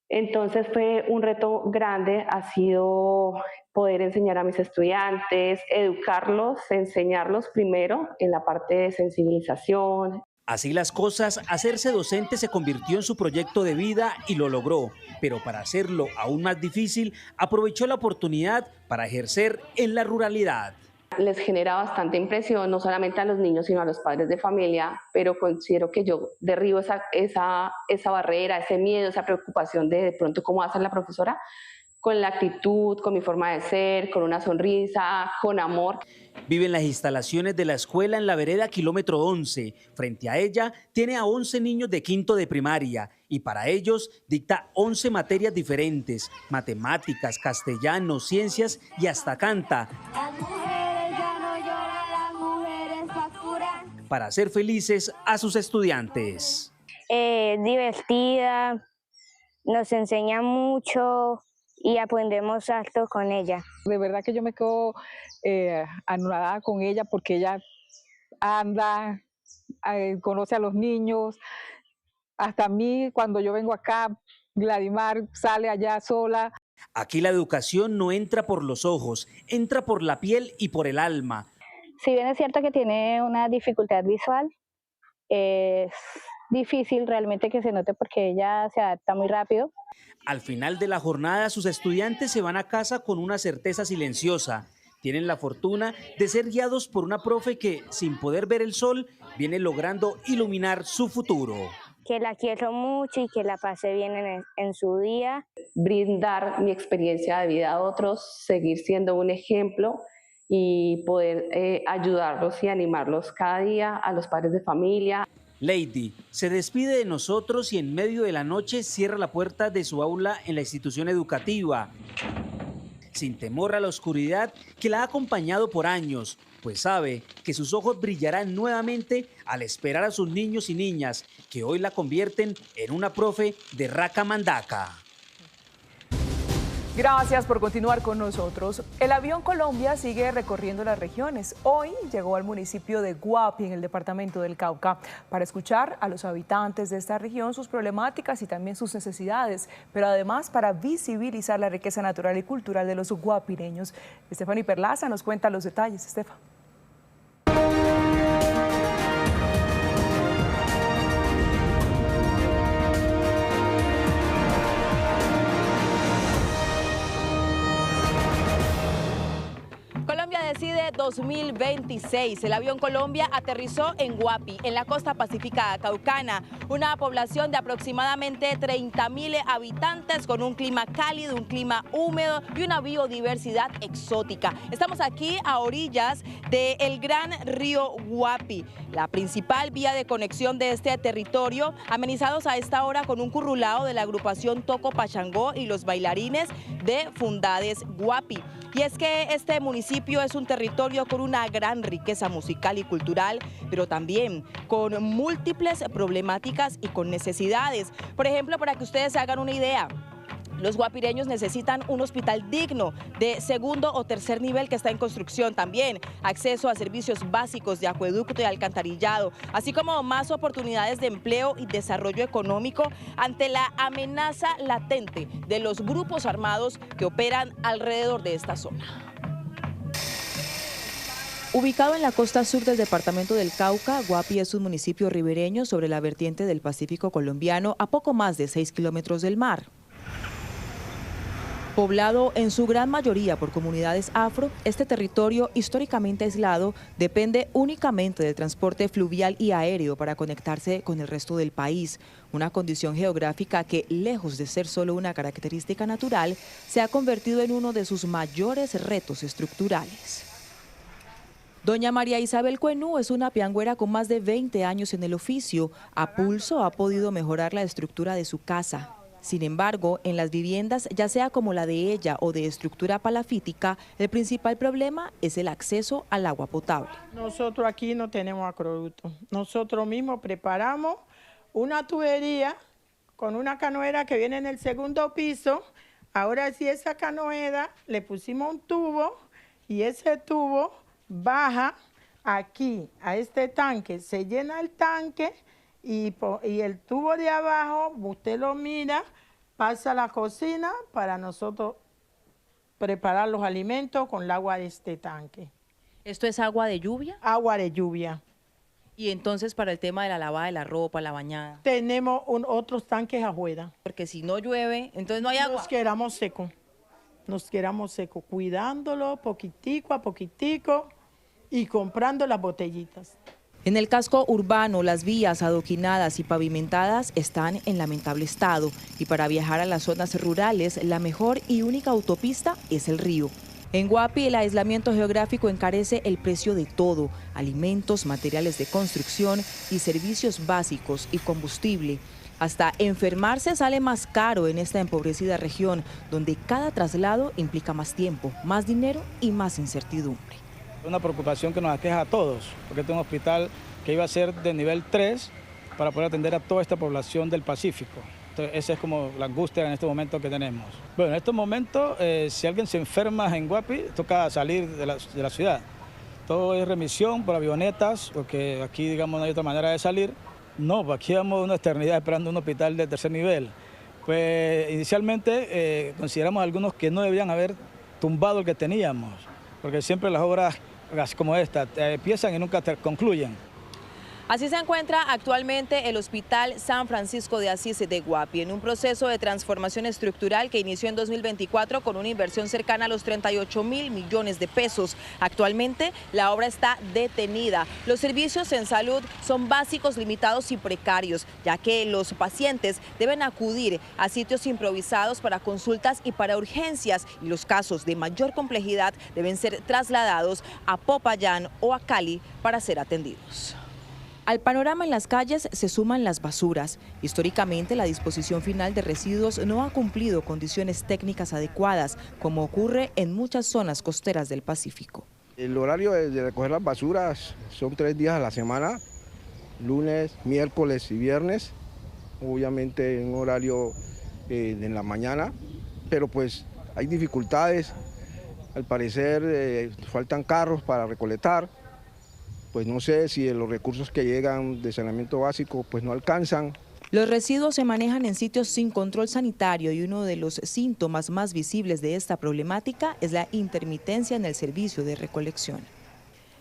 Entonces fue un reto grande, ha sido poder enseñar a mis estudiantes, educarlos, enseñarlos primero en la parte de sensibilización. Así las cosas, hacerse docente se convirtió en su proyecto de vida y lo logró, pero para hacerlo aún más difícil, aprovechó la oportunidad para ejercer en la ruralidad. Les genera bastante impresión, no solamente a los niños, sino a los padres de familia, pero considero que yo derribo esa barrera, ese miedo, esa preocupación de pronto cómo va a ser la profesora, con la actitud, con mi forma de ser, con una sonrisa, con amor. Vive en las instalaciones de la escuela en la vereda kilómetro 11. Frente a ella tiene a 11 niños de quinto de primaria y para ellos dicta 11 materias diferentes, matemáticas, castellano, ciencias y hasta canta. Las mujeres ya no lloran, las mujeres facturan. Para hacer felices a sus estudiantes. Divertida, nos enseña mucho y aprendemos harto con ella. De verdad que yo me quedo anonadada con ella porque ella anda, conoce a los niños. Hasta a mí, cuando yo vengo acá, Gladimar sale allá sola. Aquí la educación no entra por los ojos, entra por la piel y por el alma. Si bien es cierto que tiene una dificultad visual, es difícil realmente que se note porque ella se adapta muy rápido. Al final de la jornada, sus estudiantes se van a casa con una certeza silenciosa. Tienen la fortuna de ser guiados por una profe que, sin poder ver el sol, viene logrando iluminar su futuro. Que la quiero mucho y que la pase bien en su día. Brindar mi experiencia de vida a otros, seguir siendo un ejemplo y poder ayudarlos y animarlos cada día, a los padres de familia. Lady se despide de nosotros y en medio de la noche cierra la puerta de su aula en la institución educativa, sin temor a la oscuridad que la ha acompañado por años, pues sabe que sus ojos brillarán nuevamente al esperar a sus niños y niñas, que hoy la convierten en una profe de Raca Mandaca. Gracias por continuar con nosotros. El avión Colombia sigue recorriendo las regiones. Hoy llegó al municipio de Guapi, en el departamento del Cauca, para escuchar a los habitantes de esta región sus problemáticas y también sus necesidades, pero además para visibilizar la riqueza natural y cultural de los guapireños. Estefany Perlaza nos cuenta los detalles. Estefa. Decide 2026. El avión Colombia aterrizó en Guapi, en la costa pacífica caucana, una población de aproximadamente 30.000 habitantes con un clima cálido, un clima húmedo y una biodiversidad exótica. Estamos aquí a orillas del gran río Guapi, la principal vía de conexión de este territorio, amenizados a esta hora con un currulao de la agrupación Toco Pachangó y los bailarines de Fundades Guapi. Y es que este municipio es un territorio con una gran riqueza musical y cultural, pero también con múltiples problemáticas y con necesidades. Por ejemplo, para que ustedes se hagan una idea, los guapireños necesitan un hospital digno de segundo o tercer nivel que está en construcción, también acceso a servicios básicos de acueducto y alcantarillado, así como más oportunidades de empleo y desarrollo económico ante la amenaza latente de los grupos armados que operan alrededor de esta zona. Ubicado en la costa sur del departamento del Cauca, Guapi es un municipio ribereño sobre la vertiente del Pacífico colombiano a poco más de 6 kilómetros del mar. Poblado en su gran mayoría por comunidades afro, este territorio históricamente aislado depende únicamente del transporte fluvial y aéreo para conectarse con el resto del país, una condición geográfica que, lejos de ser solo una característica natural, se ha convertido en uno de sus mayores retos estructurales. Doña María Isabel Cuenú es una piangüera con más de 20 años en el oficio. A pulso ha podido mejorar la estructura de su casa. Sin embargo, en las viviendas, ya sea como la de ella o de estructura palafítica, el principal problema es el acceso al agua potable. Nosotros aquí no tenemos acueducto. Nosotros mismos preparamos una tubería con una canoera que viene en el segundo piso. Ahora sí, esa canoera le pusimos un tubo y ese tubo baja aquí a este tanque, se llena el tanque y el tubo de abajo, usted lo mira, pasa a la cocina para nosotros preparar los alimentos con el agua de este tanque. ¿Esto es agua de lluvia? Agua de lluvia. Y entonces para el tema de la lavada de la ropa, la bañada. Tenemos otros tanques afuera. Porque si no llueve, entonces no hay agua. Nos quedamos secos, cuidándolo poquitico a poquitico y comprando las botellitas. En el casco urbano, las vías adoquinadas y pavimentadas están en lamentable estado y para viajar a las zonas rurales, la mejor y única autopista es el río. En Guapi, el aislamiento geográfico encarece el precio de todo: alimentos, materiales de construcción y servicios básicos y combustible. Hasta enfermarse sale más caro en esta empobrecida región, donde cada traslado implica más tiempo, más dinero y más incertidumbre. Una preocupación que nos aqueja a todos, porque este es un hospital que iba a ser de nivel 3 para poder atender a toda esta población del Pacífico. Entonces, esa es como la angustia en este momento que tenemos. Bueno, en estos momentos, si alguien se enferma en Guapi, toca salir de la ciudad. Todo es remisión por avionetas, porque aquí, digamos, no hay otra manera de salir. No, pues aquí llevamos una eternidad esperando un hospital de tercer nivel. Pues inicialmente consideramos algunos que no deberían haber tumbado el que teníamos, porque siempre las obras así como esta, empiezan y nunca concluyen. Así se encuentra actualmente el Hospital San Francisco de Asís de Guapi, en un proceso de transformación estructural que inició en 2024 con una inversión cercana a los 38.000 millones de pesos. Actualmente la obra está detenida. Los servicios en salud son básicos, limitados y precarios, ya que los pacientes deben acudir a sitios improvisados para consultas y para urgencias, y los casos de mayor complejidad deben ser trasladados a Popayán o a Cali para ser atendidos. Al panorama en las calles se suman las basuras. Históricamente, la disposición final de residuos no ha cumplido condiciones técnicas adecuadas, como ocurre en muchas zonas costeras del Pacífico. El horario de recoger las basuras son 3 días a la semana, lunes, miércoles y viernes, obviamente en un horario en la mañana, pero pues hay dificultades, al parecer faltan carros para recolectar. Pues no sé si los recursos que llegan de saneamiento básico pues no alcanzan. Los residuos se manejan en sitios sin control sanitario y uno de los síntomas más visibles de esta problemática es la intermitencia en el servicio de recolección.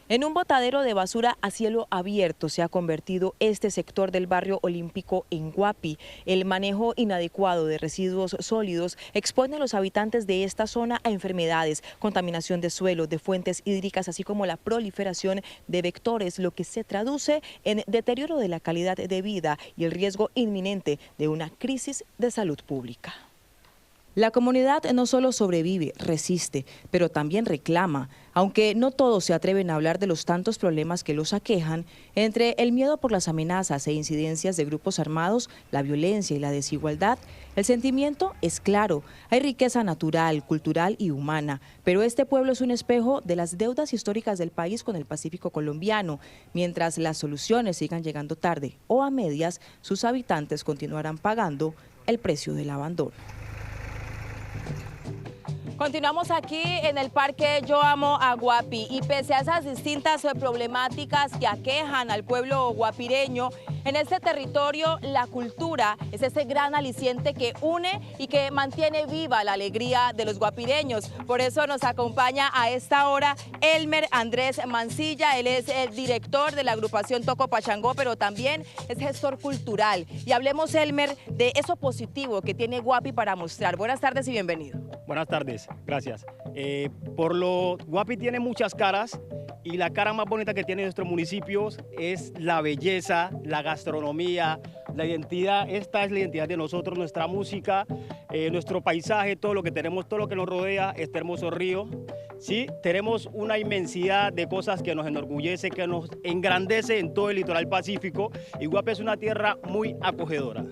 En un botadero de basura a cielo abierto se ha convertido este sector del barrio olímpico en Guapi. El manejo inadecuado de residuos sólidos expone a los habitantes de esta zona a enfermedades, contaminación de suelo, de fuentes hídricas, así como la proliferación de vectores, lo que se traduce en deterioro de la calidad de vida y el riesgo inminente de una crisis de salud pública. La comunidad no solo sobrevive, resiste, pero también reclama. Aunque no todos se atreven a hablar de los tantos problemas que los aquejan, entre el miedo por las amenazas e incidencias de grupos armados, la violencia y la desigualdad, el sentimiento es claro. Hay riqueza natural, cultural y humana, pero este pueblo es un espejo de las deudas históricas del país con el Pacífico colombiano. Mientras las soluciones sigan llegando tarde o a medias, sus habitantes continuarán pagando el precio del abandono. Continuamos aquí en el Parque Yo Amo a Guapi y pese a esas distintas problemáticas que aquejan al pueblo guapireño, en este territorio la cultura es ese gran aliciente que une y que mantiene viva la alegría de los guapireños. Por eso nos acompaña a esta hora Elmer Andrés Mancilla. Él es el director de la agrupación Toco Pachangó, pero también es gestor cultural. Y hablemos, Elmer, de eso positivo que tiene Guapi para mostrar. Buenas tardes y bienvenido. Buenas tardes, gracias. Guapi tiene muchas caras y la cara más bonita que tiene nuestro municipio es la belleza, la gastronomía, la identidad. Esta es la identidad de nosotros, nuestra música, nuestro paisaje, todo lo que tenemos, todo lo que nos rodea, este hermoso río. Sí, tenemos una inmensidad de cosas que nos enorgullece, que nos engrandece en todo el litoral pacífico, y Guapi es una tierra muy acogedora.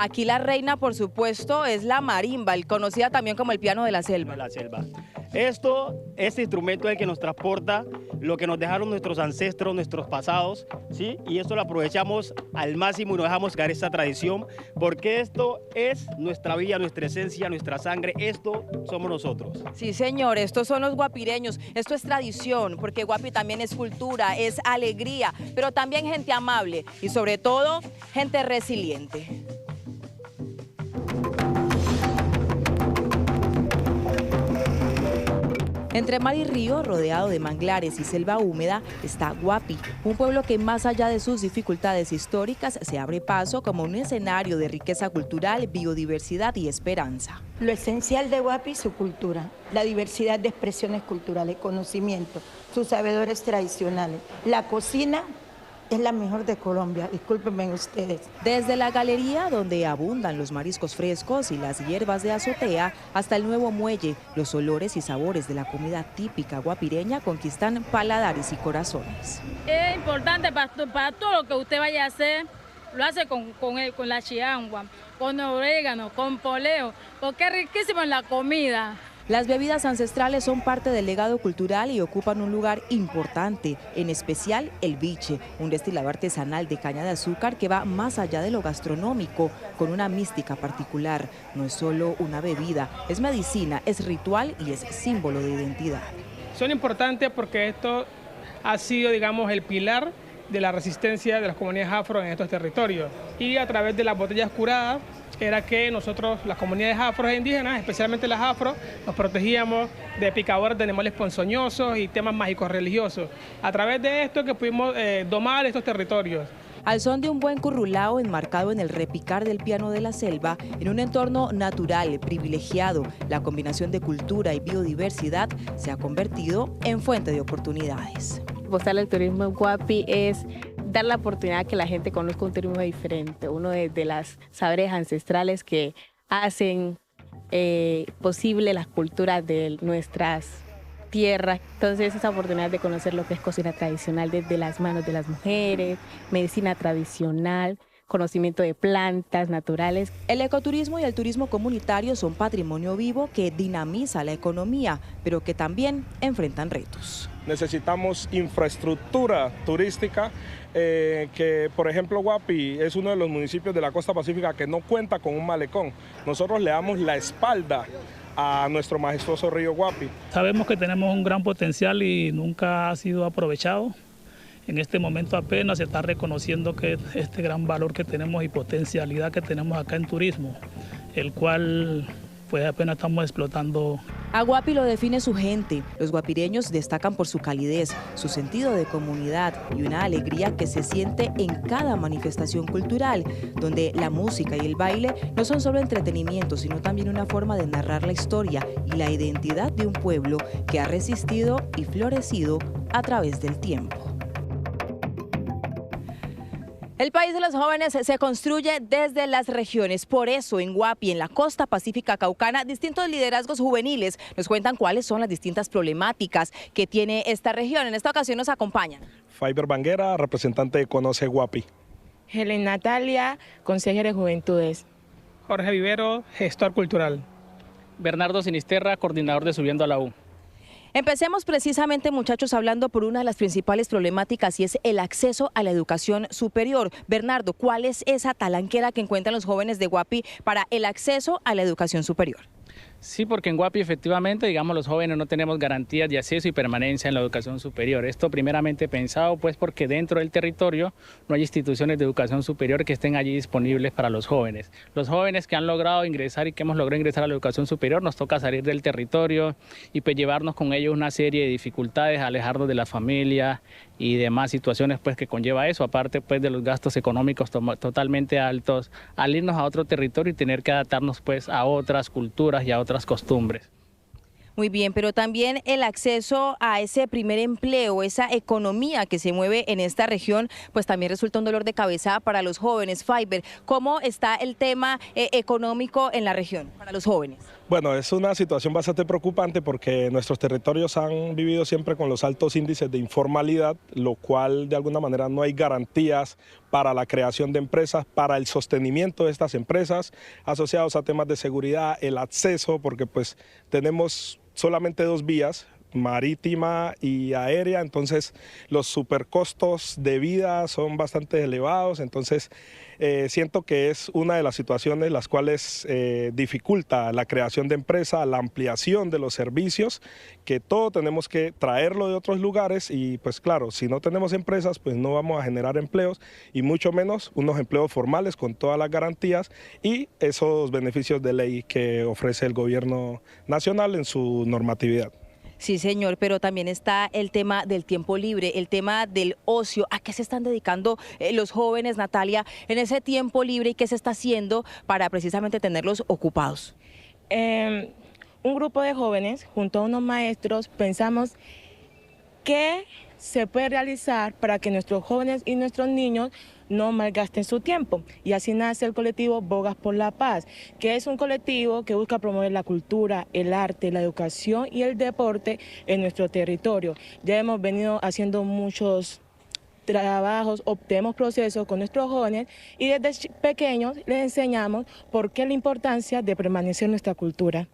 Aquí la reina, por supuesto, es la marimba, conocida también como el piano de la selva. La selva. Este instrumento es el que nos transporta lo que nos dejaron nuestros ancestros, nuestros pasados, ¿sí? Y esto lo aprovechamos al máximo y no dejamos caer esta tradición, porque esto es nuestra vida, nuestra esencia, nuestra sangre, esto somos nosotros. Sí, señor, estos son los guapireños, esto es tradición, porque Guapi también es cultura, es alegría, pero también gente amable y sobre todo gente resiliente. Entre mar y río, rodeado de manglares y selva húmeda, está Guapi, un pueblo que más allá de sus dificultades históricas se abre paso como un escenario de riqueza cultural, biodiversidad y esperanza. Lo esencial de Guapi es su cultura, la diversidad de expresiones culturales, conocimiento, sus sabedores tradicionales, la cocina. Es la mejor de Colombia, discúlpenme ustedes. Desde la galería, donde abundan los mariscos frescos y las hierbas de azotea, hasta el nuevo muelle, los olores y sabores de la comida típica guapireña conquistan paladares y corazones. Es importante para todo lo que usted vaya a hacer, lo hace con la chiangua, con orégano, con poleo, porque es riquísimo en la comida. Las bebidas ancestrales son parte del legado cultural y ocupan un lugar importante, en especial el biche, un destilado artesanal de caña de azúcar que va más allá de lo gastronómico, con una mística particular. No es solo una bebida, es medicina, es ritual y es símbolo de identidad. Son importantes porque esto ha sido, digamos, el pilar de la resistencia de las comunidades afro en estos territorios. Y a través de las botellas curadas era que nosotros, las comunidades afro e indígenas, especialmente las afro, nos protegíamos de picadores de animales ponzoñosos y temas mágicos religiosos. A través de esto que pudimos domar estos territorios. Al son de un buen currulao enmarcado en el repicar del piano de la selva, en un entorno natural, privilegiado, la combinación de cultura y biodiversidad se ha convertido en fuente de oportunidades. Apostar al turismo en Guapi es dar la oportunidad que la gente conozca un turismo diferente, uno de las saberes ancestrales que hacen posible las culturas de nuestras tierras. Entonces esa oportunidad de conocer lo que es cocina tradicional desde las manos de las mujeres, medicina tradicional, conocimiento de plantas naturales. El ecoturismo y el turismo comunitario son patrimonio vivo que dinamiza la economía, pero que también enfrentan retos. Necesitamos infraestructura turística, que por ejemplo Guapi es uno de los municipios de la costa pacífica que no cuenta con un malecón. Nosotros le damos la espalda a nuestro majestuoso río Guapi. Sabemos que tenemos un gran potencial y nunca ha sido aprovechado. En este momento apenas se está reconociendo que este gran valor que tenemos y potencialidad que tenemos acá en turismo, el cual pues apenas estamos explotando. A Guapi lo define su gente. Los guapireños destacan por su calidez, su sentido de comunidad y una alegría que se siente en cada manifestación cultural, donde la música y el baile no son solo entretenimiento, sino también una forma de narrar la historia y la identidad de un pueblo que ha resistido y florecido a través del tiempo. El país de los jóvenes se construye desde las regiones. Por eso, en Guapi, en la costa pacífica caucana, distintos liderazgos juveniles nos cuentan cuáles son las distintas problemáticas que tiene esta región. En esta ocasión nos acompañan Fiber Banguera, representante de Conoce Guapi. Helen Natalia, consejera de Juventudes. Jorge Vivero, gestor cultural. Bernardo Sinisterra, coordinador de Subiendo a la U. Empecemos precisamente, muchachos, hablando por una de las principales problemáticas y es el acceso a la educación superior. Bernardo, ¿cuál es esa talanquera que encuentran los jóvenes de Guapi para el acceso a la educación superior? Sí, porque en Guapi efectivamente, digamos, los jóvenes no tenemos garantías de acceso y permanencia en la educación superior. Esto primeramente pensado pues porque dentro del territorio no hay instituciones de educación superior que estén allí disponibles para los jóvenes. Los jóvenes que han logrado ingresar y que hemos logrado ingresar a la educación superior nos toca salir del territorio y pues llevarnos con ellos una serie de dificultades, alejarnos de la familia y demás situaciones pues que conlleva eso, aparte pues de los gastos económicos totalmente altos, al irnos a otro territorio y tener que adaptarnos pues a otras culturas y a otras costumbres. Muy bien, pero también el acceso a ese primer empleo, esa economía que se mueve en esta región, pues también resulta un dolor de cabeza para los jóvenes. Fiber, ¿cómo está el tema económico en la región para los jóvenes? Bueno, es una situación bastante preocupante porque nuestros territorios han vivido siempre con los altos índices de informalidad, lo cual de alguna manera no hay garantías para la creación de empresas, para el sostenimiento de estas empresas, asociados a temas de seguridad, el acceso, porque pues tenemos solamente dos vías, marítima y aérea, entonces los supercostos de vida son bastante elevados, entonces siento que es una de las situaciones las cuales dificulta la creación de empresas, la ampliación de los servicios, que todo tenemos que traerlo de otros lugares y pues claro, si no tenemos empresas pues no vamos a generar empleos y mucho menos unos empleos formales con todas las garantías y esos beneficios de ley que ofrece el gobierno nacional en su normatividad. Sí, señor, pero también está el tema del tiempo libre, el tema del ocio. ¿A qué se están dedicando los jóvenes, Natalia, en ese tiempo libre y qué se está haciendo para precisamente tenerlos ocupados? Un grupo de jóvenes, junto a unos maestros, pensamos qué se puede realizar para que nuestros jóvenes y nuestros niños no malgasten su tiempo. Y así nace el colectivo Bogas por la Paz, que es un colectivo que busca promover la cultura, el arte, la educación y el deporte en nuestro territorio. Ya hemos venido haciendo muchos trabajos, tenemos procesos con nuestros jóvenes y desde pequeños les enseñamos por qué la importancia de permanecer en nuestra cultura.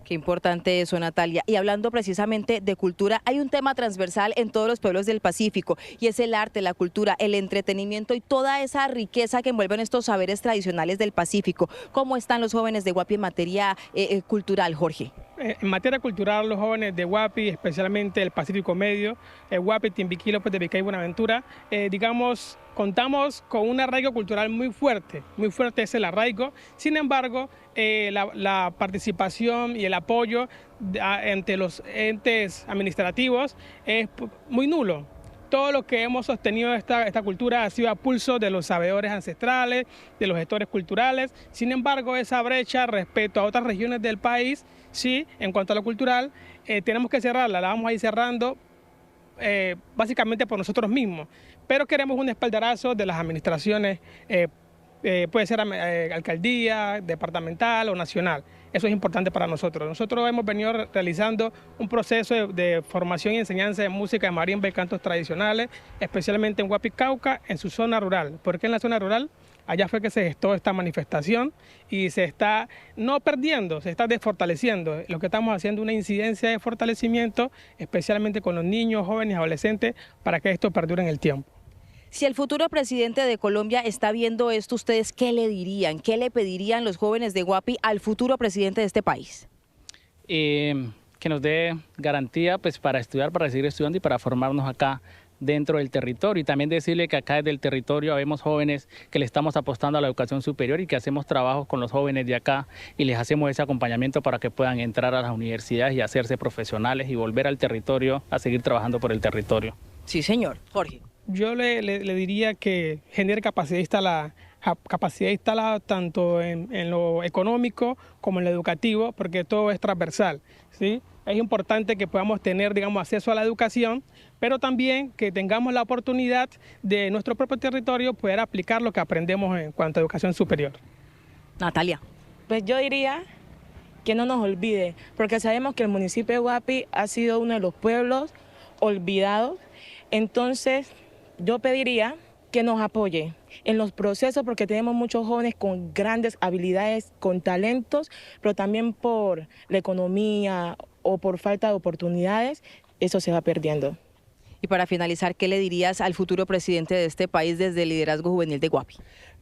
Qué importante eso, Natalia. Y hablando precisamente de cultura, hay un tema transversal en todos los pueblos del Pacífico y es el arte, la cultura, el entretenimiento y toda esa riqueza que envuelven estos saberes tradicionales del Pacífico. ¿Cómo están los jóvenes de Guapi en materia cultural, Jorge? en materia cultural, los jóvenes de Guapi, especialmente el Pacífico Medio, Guapi, Timbiquí, López de Vicay y Buenaventura, digamos, contamos con un arraigo cultural muy fuerte es el arraigo. Sin embargo, la participación y el apoyo entre los entes administrativos es muy nulo. Todo lo que hemos sostenido esta cultura ha sido a pulso de los sabedores ancestrales, de los gestores culturales. Sin embargo, esa brecha respecto a otras regiones del país, sí, en cuanto a lo cultural, tenemos que cerrarla, la vamos a ir cerrando básicamente por nosotros mismos. Pero queremos un espaldarazo de las administraciones, puede ser alcaldía, departamental o nacional. Eso es importante para nosotros. Nosotros hemos venido realizando un proceso de formación y enseñanza de música de marimba y cantos tradicionales, especialmente en Guapi, Cauca, en su zona rural. ¿Por qué en la zona rural? Allá fue que se gestó esta manifestación y se está no perdiendo, se está desfortaleciendo. Lo que estamos haciendo es una incidencia de fortalecimiento, especialmente con los niños, jóvenes y adolescentes, para que esto perdure en el tiempo. Si el futuro presidente de Colombia está viendo esto, ¿ustedes qué le dirían? ¿Qué le pedirían los jóvenes de Guapi al futuro presidente de este país? Que nos dé garantía pues, para estudiar, para seguir estudiando y para formarnos acá dentro del territorio. Y también decirle que acá desde el territorio habemos jóvenes que le estamos apostando a la educación superior y que hacemos trabajos con los jóvenes de acá y les hacemos ese acompañamiento para que puedan entrar a las universidades y hacerse profesionales y volver al territorio a seguir trabajando por el territorio. Sí, señor. Jorge. Yo le diría que genere capacidad instalada tanto en lo económico como en lo educativo, porque todo es transversal, ¿sí? Es importante que podamos tener, digamos, acceso a la educación, pero también que tengamos la oportunidad de nuestro propio territorio poder aplicar lo que aprendemos en cuanto a educación superior. Natalia. Pues yo diría que no nos olvide, porque sabemos que el municipio de Guapi ha sido uno de los pueblos olvidados. Entonces, yo pediría que nos apoye en los procesos porque tenemos muchos jóvenes con grandes habilidades, con talentos, pero también por la economía o por falta de oportunidades, eso se va perdiendo. Y para finalizar, ¿qué le dirías al futuro presidente de este país desde el liderazgo juvenil de Guapi?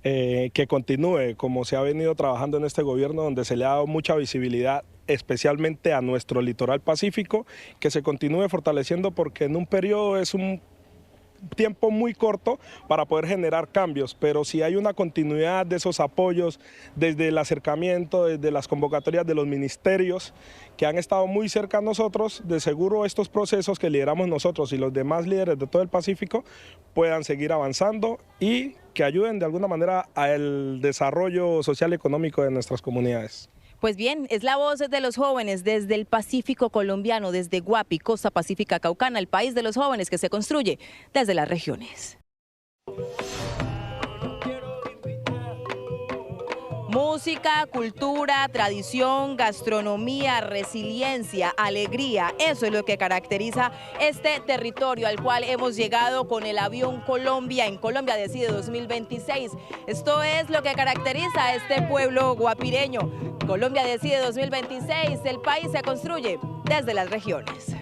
Que continúe como se ha venido trabajando en este gobierno, donde se le ha dado mucha visibilidad especialmente a nuestro litoral pacífico, que se continúe fortaleciendo porque en un periodo es un tiempo muy corto para poder generar cambios, pero si hay una continuidad de esos apoyos desde el acercamiento, desde las convocatorias de los ministerios que han estado muy cerca a nosotros, de seguro estos procesos que lideramos nosotros y los demás líderes de todo el Pacífico puedan seguir avanzando y que ayuden de alguna manera al desarrollo social y económico de nuestras comunidades. Pues bien, es la voz de los jóvenes desde el Pacífico colombiano, desde Guapi, Costa Pacífica Caucana, el país de los jóvenes que se construye desde las regiones. Música, cultura, tradición, gastronomía, resiliencia, alegría, eso es lo que caracteriza este territorio al cual hemos llegado con el avión Colombia en Colombia Decide 2026. Esto es lo que caracteriza a este pueblo guapireño. Colombia Decide 2026, el país se construye desde las regiones.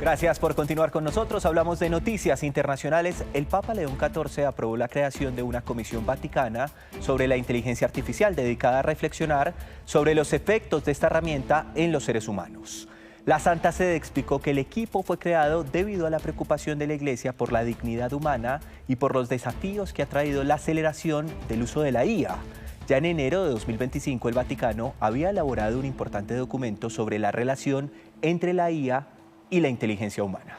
Gracias por continuar con nosotros. Hablamos de noticias internacionales. El Papa León XIV aprobó la creación de una comisión vaticana sobre la inteligencia artificial dedicada a reflexionar sobre los efectos de esta herramienta en los seres humanos. La Santa Sede explicó que el equipo fue creado debido a la preocupación de la Iglesia por la dignidad humana y por los desafíos que ha traído la aceleración del uso de la IA. Ya en enero de 2025 el Vaticano había elaborado un importante documento sobre la relación entre la IA y la inteligencia humana.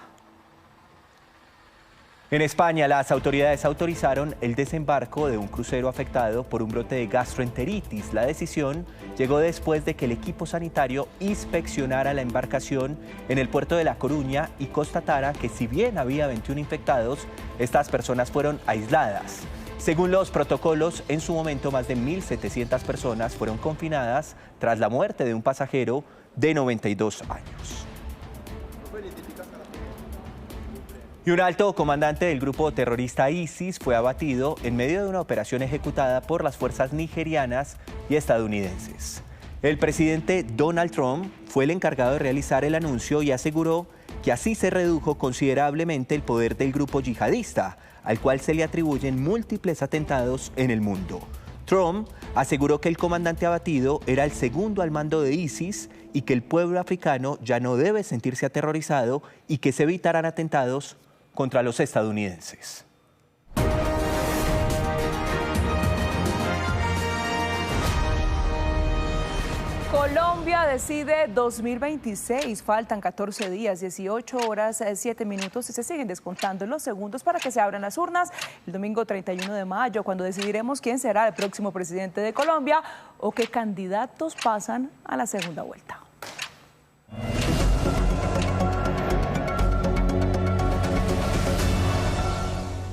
En España, las autoridades autorizaron el desembarco de un crucero afectado por un brote de gastroenteritis. La decisión llegó después de que el equipo sanitario inspeccionara la embarcación en el puerto de La Coruña y constatara que si bien había 21 infectados, estas personas fueron aisladas. Según los protocolos, en su momento más de 1.700 personas fueron confinadas tras la muerte de un pasajero de 92 años. Y un alto comandante del grupo terrorista ISIS fue abatido en medio de una operación ejecutada por las fuerzas nigerianas y estadounidenses. El presidente Donald Trump fue el encargado de realizar el anuncio y aseguró que así se redujo considerablemente el poder del grupo yihadista, al cual se le atribuyen múltiples atentados en el mundo. Trump aseguró que el comandante abatido era el segundo al mando de ISIS y que el pueblo africano ya no debe sentirse aterrorizado y que se evitarán atentados contra los estadounidenses. Colombia decide 2026. Faltan 14 días, 18 horas, 7 minutos y se siguen descontando los segundos para que se abran las urnas el domingo 31 de mayo, cuando decidiremos quién será el próximo presidente de Colombia o qué candidatos pasan a la segunda vuelta.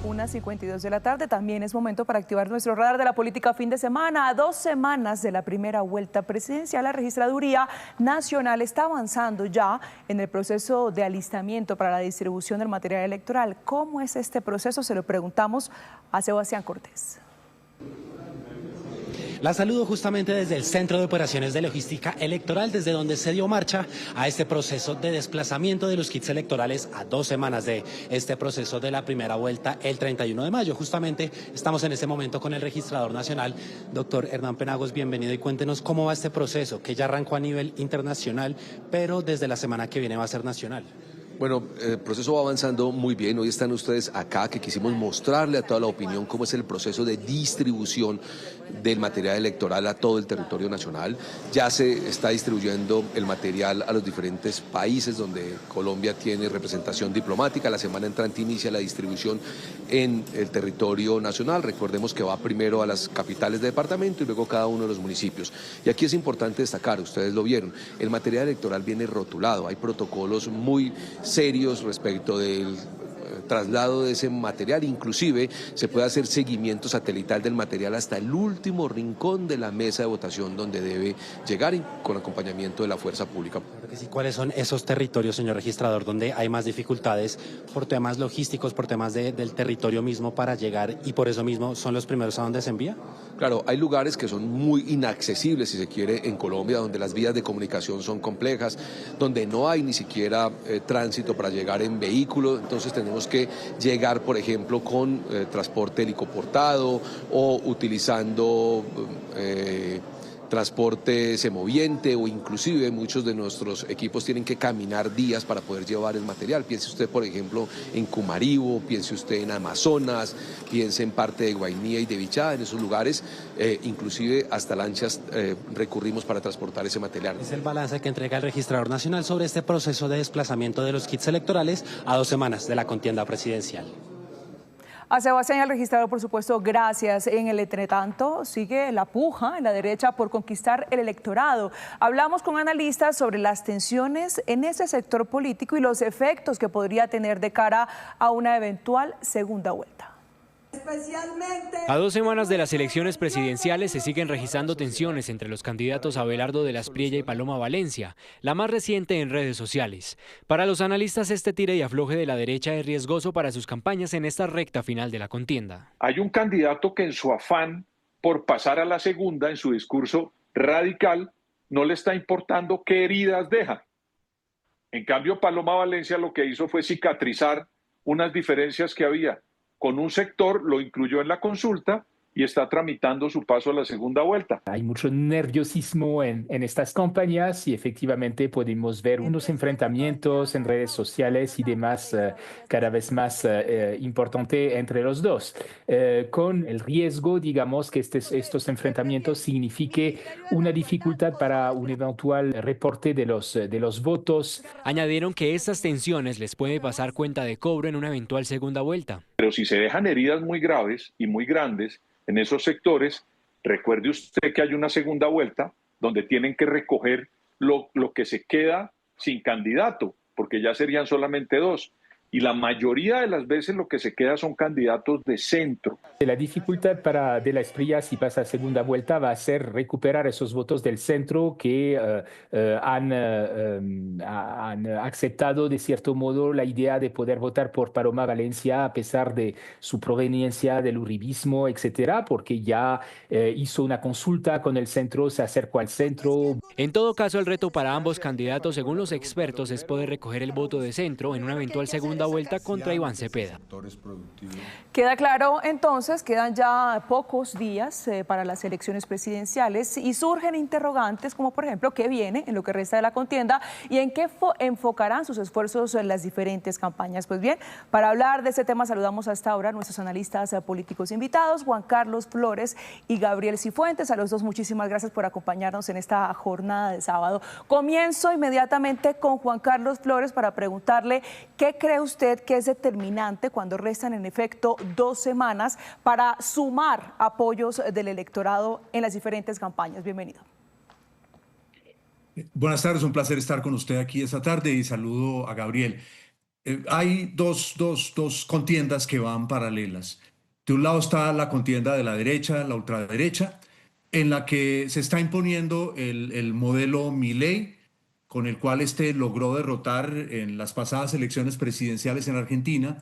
1:52 de la tarde. También es momento para activar nuestro radar de la política fin de semana. A 2 semanas de la primera vuelta presidencial, la Registraduría Nacional está avanzando ya en el proceso de alistamiento para la distribución del material electoral. ¿Cómo es este proceso? Se lo preguntamos a Sebastián Cortés. La saludo justamente desde el Centro de Operaciones de Logística Electoral, desde donde se dio marcha a este proceso de desplazamiento de los kits electorales a 2 semanas de este proceso de la primera vuelta el 31 de mayo. Justamente estamos en este momento con el registrador nacional, doctor Hernán Penagos, bienvenido y cuéntenos cómo va este proceso, que ya arrancó a nivel internacional, pero desde la semana que viene va a ser nacional. Bueno, el proceso va avanzando muy bien. Hoy están ustedes acá, que quisimos mostrarle a toda la opinión cómo es el proceso de distribución del material electoral a todo el territorio nacional. Ya se está distribuyendo el material a los diferentes países donde Colombia tiene representación diplomática. La semana entrante inicia la distribución en el territorio nacional. Recordemos que va primero a las capitales de departamento y luego cada uno de los municipios. Y aquí es importante destacar, ustedes lo vieron, el material electoral viene rotulado. Hay protocolos muy serios respecto del traslado de ese material, inclusive se puede hacer seguimiento satelital del material hasta el último rincón de la mesa de votación donde debe llegar con acompañamiento de la fuerza pública. ¿Cuáles son esos territorios, señor registrador, donde hay más dificultades por temas logísticos, por temas del territorio mismo para llegar y por eso mismo son los primeros a donde se envía? Claro, hay lugares que son muy inaccesibles, si se quiere, en Colombia, donde las vías de comunicación son complejas, donde no hay ni siquiera tránsito para llegar en vehículo, entonces tenemos que llegar, por ejemplo, con transporte helicoportado o utilizando transporte semoviente, o inclusive muchos de nuestros equipos tienen que caminar días para poder llevar el material. Piense usted, por ejemplo, en Cumaribo, piense usted en Amazonas, piense en parte de Guainía y de Bichada, en esos lugares, inclusive hasta lanchas recurrimos para transportar ese material. Es el balance que entrega el registrador nacional sobre este proceso de desplazamiento de los kits electorales a 2 semanas de la contienda presidencial. A Sebastián y al registrador, por supuesto, gracias. En el entretanto, sigue la puja en la derecha por conquistar el electorado. Hablamos con analistas sobre las tensiones en ese sector político y los efectos que podría tener de cara a una eventual segunda vuelta. A 2 semanas de las elecciones presidenciales se siguen registrando tensiones entre los candidatos Abelardo de la Espriella y Paloma Valencia, la más reciente en redes sociales. Para los analistas, este tire y afloje de la derecha es riesgoso para sus campañas en esta recta final de la contienda. Hay un candidato que en su afán por pasar a la segunda, en su discurso radical, no le está importando qué heridas deja. En cambio, Paloma Valencia lo que hizo fue cicatrizar unas diferencias que había con un sector, lo incluyó en la consulta y está tramitando su paso a la segunda vuelta. Hay mucho nerviosismo en estas campañas y efectivamente podemos ver unos enfrentamientos en redes sociales y demás cada vez más importante entre los dos, con el riesgo, digamos, que estos enfrentamientos signifique una dificultad para un eventual reporte de los votos. Añadieron que estas tensiones les puede pasar cuenta de cobro en una eventual segunda vuelta. Pero si se dejan heridas muy graves y muy grandes en esos sectores, recuerde usted que hay una segunda vuelta donde tienen que recoger lo que se queda sin candidato, porque ya serían solamente 2. y la mayoría de las veces lo que se queda son candidatos de centro. La dificultad de la Espriella si pasa a segunda vuelta va a ser recuperar esos votos del centro que han aceptado de cierto modo la idea de poder votar por Paloma Valencia a pesar de su proveniencia del uribismo, etcétera, porque ya hizo una consulta con el centro, se acercó al centro. En todo caso, el reto para ambos candidatos, según los expertos, es poder recoger el voto de centro en una eventual segunda vuelta contra Iván Cepeda. Queda claro entonces, quedan ya pocos días para las elecciones presidenciales y surgen interrogantes como por ejemplo qué viene en lo que resta de la contienda y en qué enfocarán sus esfuerzos en las diferentes campañas. Pues bien, para hablar de este tema saludamos hasta ahora a nuestros analistas políticos invitados, Juan Carlos Flores y Gabriel Cifuentes. A los dos muchísimas gracias por acompañarnos en esta jornada de sábado. Comienzo inmediatamente con Juan Carlos Flores para preguntarle qué cree usted que es determinante cuando restan en efecto 2 semanas para sumar apoyos del electorado en las diferentes campañas. Bienvenido. Buenas tardes, un placer estar con usted aquí esta tarde y saludo a Gabriel. Hay dos contiendas que van paralelas. De un lado está la contienda de la derecha, la ultraderecha, en la que se está imponiendo el modelo Milei, con el cual logró derrotar en las pasadas elecciones presidenciales en Argentina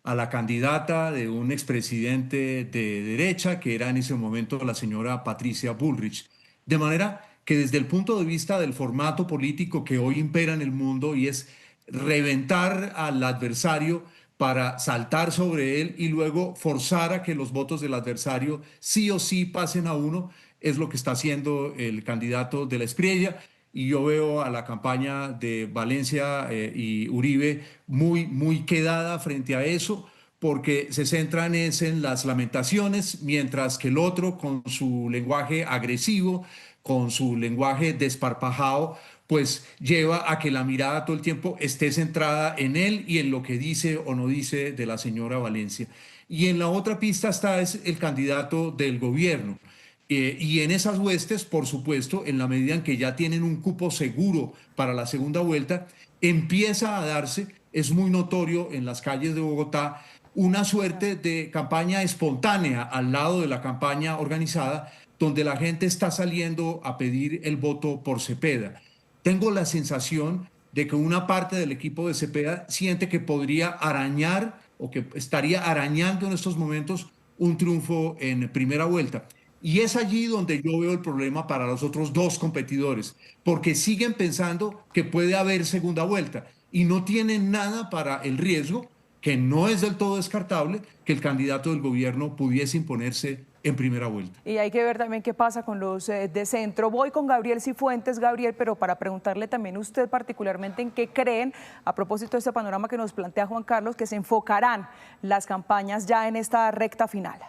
a la candidata de un expresidente de derecha, que era en ese momento la señora Patricia Bullrich. De manera que desde el punto de vista del formato político que hoy impera en el mundo, y es reventar al adversario para saltar sobre él y luego forzar a que los votos del adversario sí o sí pasen a uno, es lo que está haciendo el candidato de la Espriella. Y yo veo a la campaña de Valencia y Uribe muy quedada frente a eso, porque se centran en las lamentaciones, mientras que el otro, con su lenguaje agresivo, con su lenguaje desparpajado, pues lleva a que la mirada todo el tiempo esté centrada en él y en lo que dice o no dice de la señora Valencia. Y en la otra pista está el candidato del gobierno. Y en esas huestes, por supuesto, en la medida en que ya tienen un cupo seguro para la segunda vuelta, empieza a darse, es muy notorio en las calles de Bogotá, una suerte de campaña espontánea al lado de la campaña organizada, donde la gente está saliendo a pedir el voto por Cepeda. Tengo la sensación de que una parte del equipo de Cepeda siente que podría arañar o que estaría arañando en estos momentos un triunfo en primera vuelta. Y es allí donde yo veo el problema para los otros dos competidores, porque siguen pensando que puede haber segunda vuelta y no tienen nada para el riesgo, que no es del todo descartable, que el candidato del gobierno pudiese imponerse en primera vuelta. Y hay que ver también qué pasa con los de centro. Voy con Gabriel Cifuentes, Gabriel, pero para preguntarle también usted particularmente en qué creen, a propósito de este panorama que nos plantea Juan Carlos, que se enfocarán las campañas ya en esta recta final.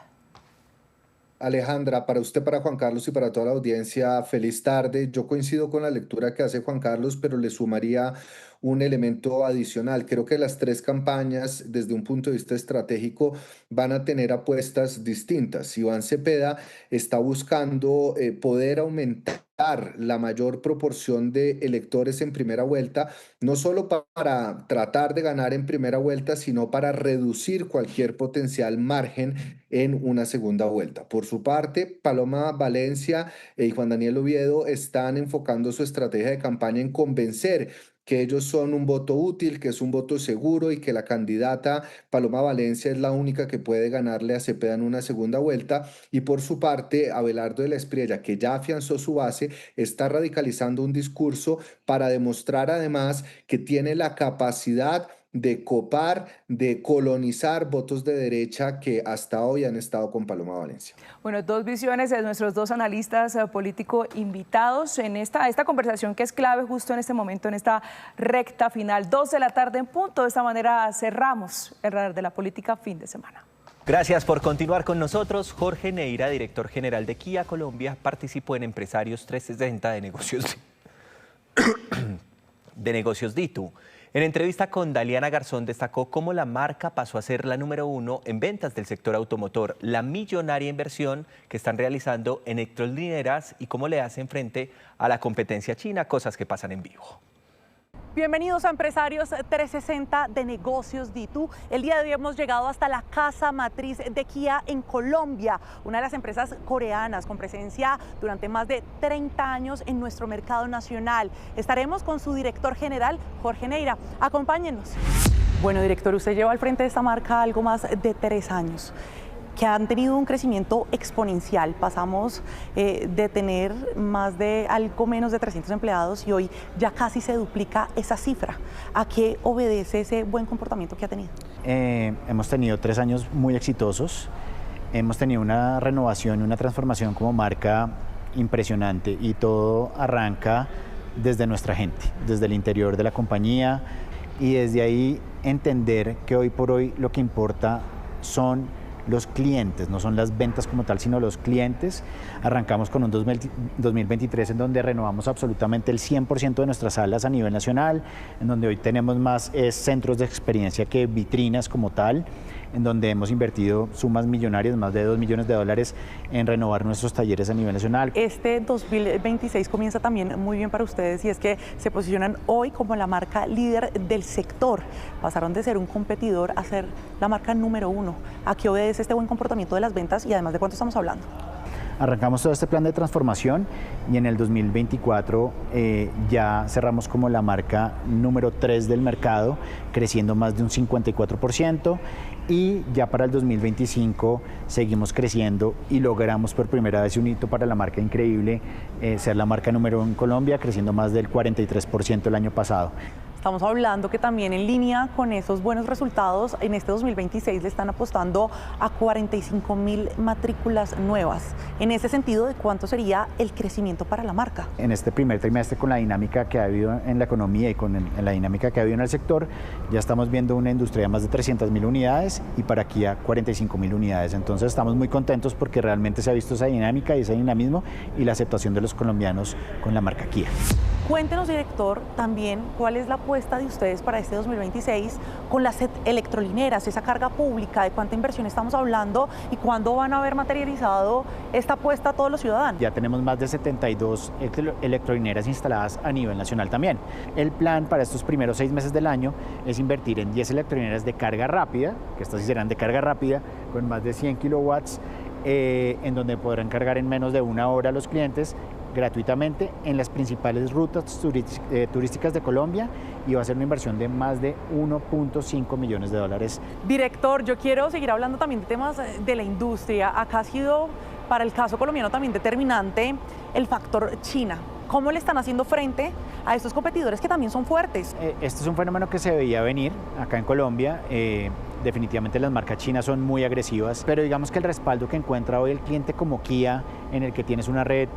Alejandra, para usted, para Juan Carlos y para toda la audiencia, feliz tarde. Yo coincido con la lectura que hace Juan Carlos, pero le sumaría un elemento adicional. Creo que las 3 campañas, desde un punto de vista estratégico, van a tener apuestas distintas. Iván Cepeda está buscando poder aumentar la mayor proporción de electores en primera vuelta, no solo para tratar de ganar en primera vuelta, sino para reducir cualquier potencial margen en una segunda vuelta. Por su parte, Paloma Valencia y Juan Daniel Oviedo están enfocando su estrategia de campaña en convencer que ellos son un voto útil, que es un voto seguro y que la candidata Paloma Valencia es la única que puede ganarle a Cepeda en una segunda vuelta. Y por su parte, Abelardo de la Espriella, que ya afianzó su base, está radicalizando un discurso para demostrar además que tiene la capacidad de copar, de colonizar votos de derecha que hasta hoy han estado con Paloma Valencia. Bueno, 2 visiones de nuestros 2 analistas políticos invitados en esta conversación que es clave justo en este momento, en esta recta final, 2 de la tarde en punto. De esta manera cerramos el Radar de la Política fin de semana. Gracias por continuar con nosotros. Jorge Neira, director general de Kia Colombia, participó en Empresarios 360 de Negocios DITU. En entrevista con Daliana Garzón destacó cómo la marca pasó a ser la número 1 en ventas del sector automotor, la millonaria inversión que están realizando en electrolineras y cómo le hacen frente a la competencia china, cosas que pasan en vivo. Bienvenidos a Empresarios 360 de Negocios DITU. El día de hoy hemos llegado hasta la casa matriz de Kia en Colombia, una de las empresas coreanas con presencia durante más de 30 años en nuestro mercado nacional. Estaremos con su director general, Jorge Neira. Acompáñenos. Bueno, director, usted lleva al frente de esta marca algo más de 3 años, que han tenido un crecimiento exponencial. Pasamos de tener más de algo menos de 300 empleados y hoy ya casi se duplica esa cifra. ¿A qué obedece ese buen comportamiento que ha tenido? Hemos tenido 3 años muy exitosos. Hemos tenido una renovación y una transformación como marca impresionante y todo arranca desde nuestra gente, desde el interior de la compañía y desde ahí entender que hoy por hoy lo que importa son los clientes, no son las ventas como tal, sino los clientes. Arrancamos con un 2023 en donde renovamos absolutamente el 100% de nuestras salas a nivel nacional, en donde hoy tenemos más centros de experiencia que vitrinas como tal, en donde hemos invertido sumas millonarias, más de $2 millones en renovar nuestros talleres a nivel nacional. Este 2026 comienza también muy bien para ustedes y es que se posicionan hoy como la marca líder del sector. Pasaron de ser un competidor a ser la marca número 1. ¿A qué obedece este buen comportamiento de las ventas y además de cuánto estamos hablando? Arrancamos todo este plan de transformación y en el 2024 ya cerramos como la marca número 3 del mercado, creciendo más de un 54%, y ya para el 2025 seguimos creciendo y logramos por primera vez un hito para la marca increíble, ser la marca número 1 en Colombia, creciendo más del 43% el año pasado. Estamos hablando que también en línea con esos buenos resultados, en este 2026 le están apostando a 45.000 matrículas nuevas. En ese sentido, ¿de cuánto sería el crecimiento para la marca? En este primer trimestre, con la dinámica que ha habido en la economía y con la dinámica que ha habido en el sector, ya estamos viendo una industria de más de 300.000 unidades y para Kia 45.000 unidades. Entonces estamos muy contentos porque realmente se ha visto esa dinámica y ese dinamismo y la aceptación de los colombianos con la marca Kia. Cuéntenos, director, también cuál es la apuesta de ustedes para este 2026 con las electrolineras, esa carga pública, de cuánta inversión estamos hablando y cuándo van a haber materializado esta apuesta a todos los ciudadanos. Ya tenemos más de 72 electrolineras instaladas a nivel nacional también. El plan para estos primeros 6 meses del año es invertir en 10 electrolineras de carga rápida, que estas sí serán de carga rápida, con más de 100 kilowatts, en donde podrán cargar en menos de 1 hora los clientes gratuitamente en las principales rutas turísticas de Colombia, y va a ser una inversión de más de $1.5 millones. Director, yo quiero seguir hablando también de temas de la industria. Acá ha sido para el caso colombiano también determinante el factor China. ¿Cómo le están haciendo frente a estos competidores que también son fuertes? Este es un fenómeno que se veía venir acá en Colombia. Definitivamente las marcas chinas son muy agresivas, pero digamos que el respaldo que encuentra hoy el cliente como Kia, en el que tienes una red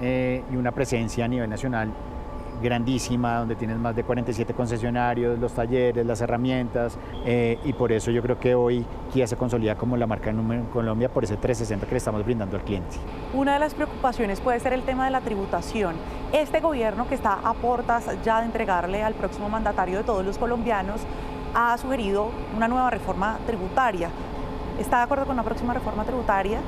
y una presencia a nivel nacional grandísima, donde tienes más de 47 concesionarios, los talleres, las herramientas, y por eso yo creo que hoy Kia se consolida como la marca número 1 en Colombia por ese 360 que le estamos brindando al cliente. Una de las preocupaciones puede ser el tema de la tributación. Este gobierno, que está a puertas ya de entregarle al próximo mandatario de todos los colombianos, ha sugerido una nueva reforma tributaria. ¿Está de acuerdo con una próxima reforma tributaria?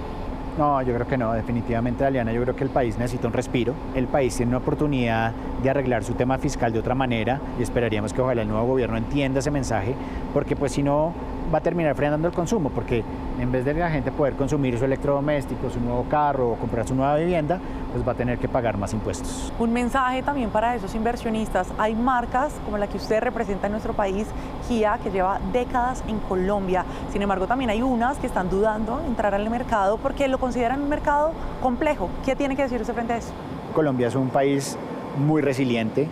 No, yo creo que no, definitivamente, Daliana, yo creo que el país necesita un respiro. El país tiene una oportunidad de arreglar su tema fiscal de otra manera y esperaríamos que ojalá el nuevo gobierno entienda ese mensaje, porque pues si no va a terminar frenando el consumo, porque en vez de la gente poder consumir su electrodoméstico, su nuevo carro o comprar su nueva vivienda, pues va a tener que pagar más impuestos. Un mensaje también para esos inversionistas. Hay marcas como la que usted representa en nuestro país, Kia, que lleva décadas en Colombia. Sin embargo, también hay unas que están dudando entrar al mercado porque lo consideran un mercado complejo. ¿Qué tiene que decir usted frente a eso? Colombia es un país muy resiliente,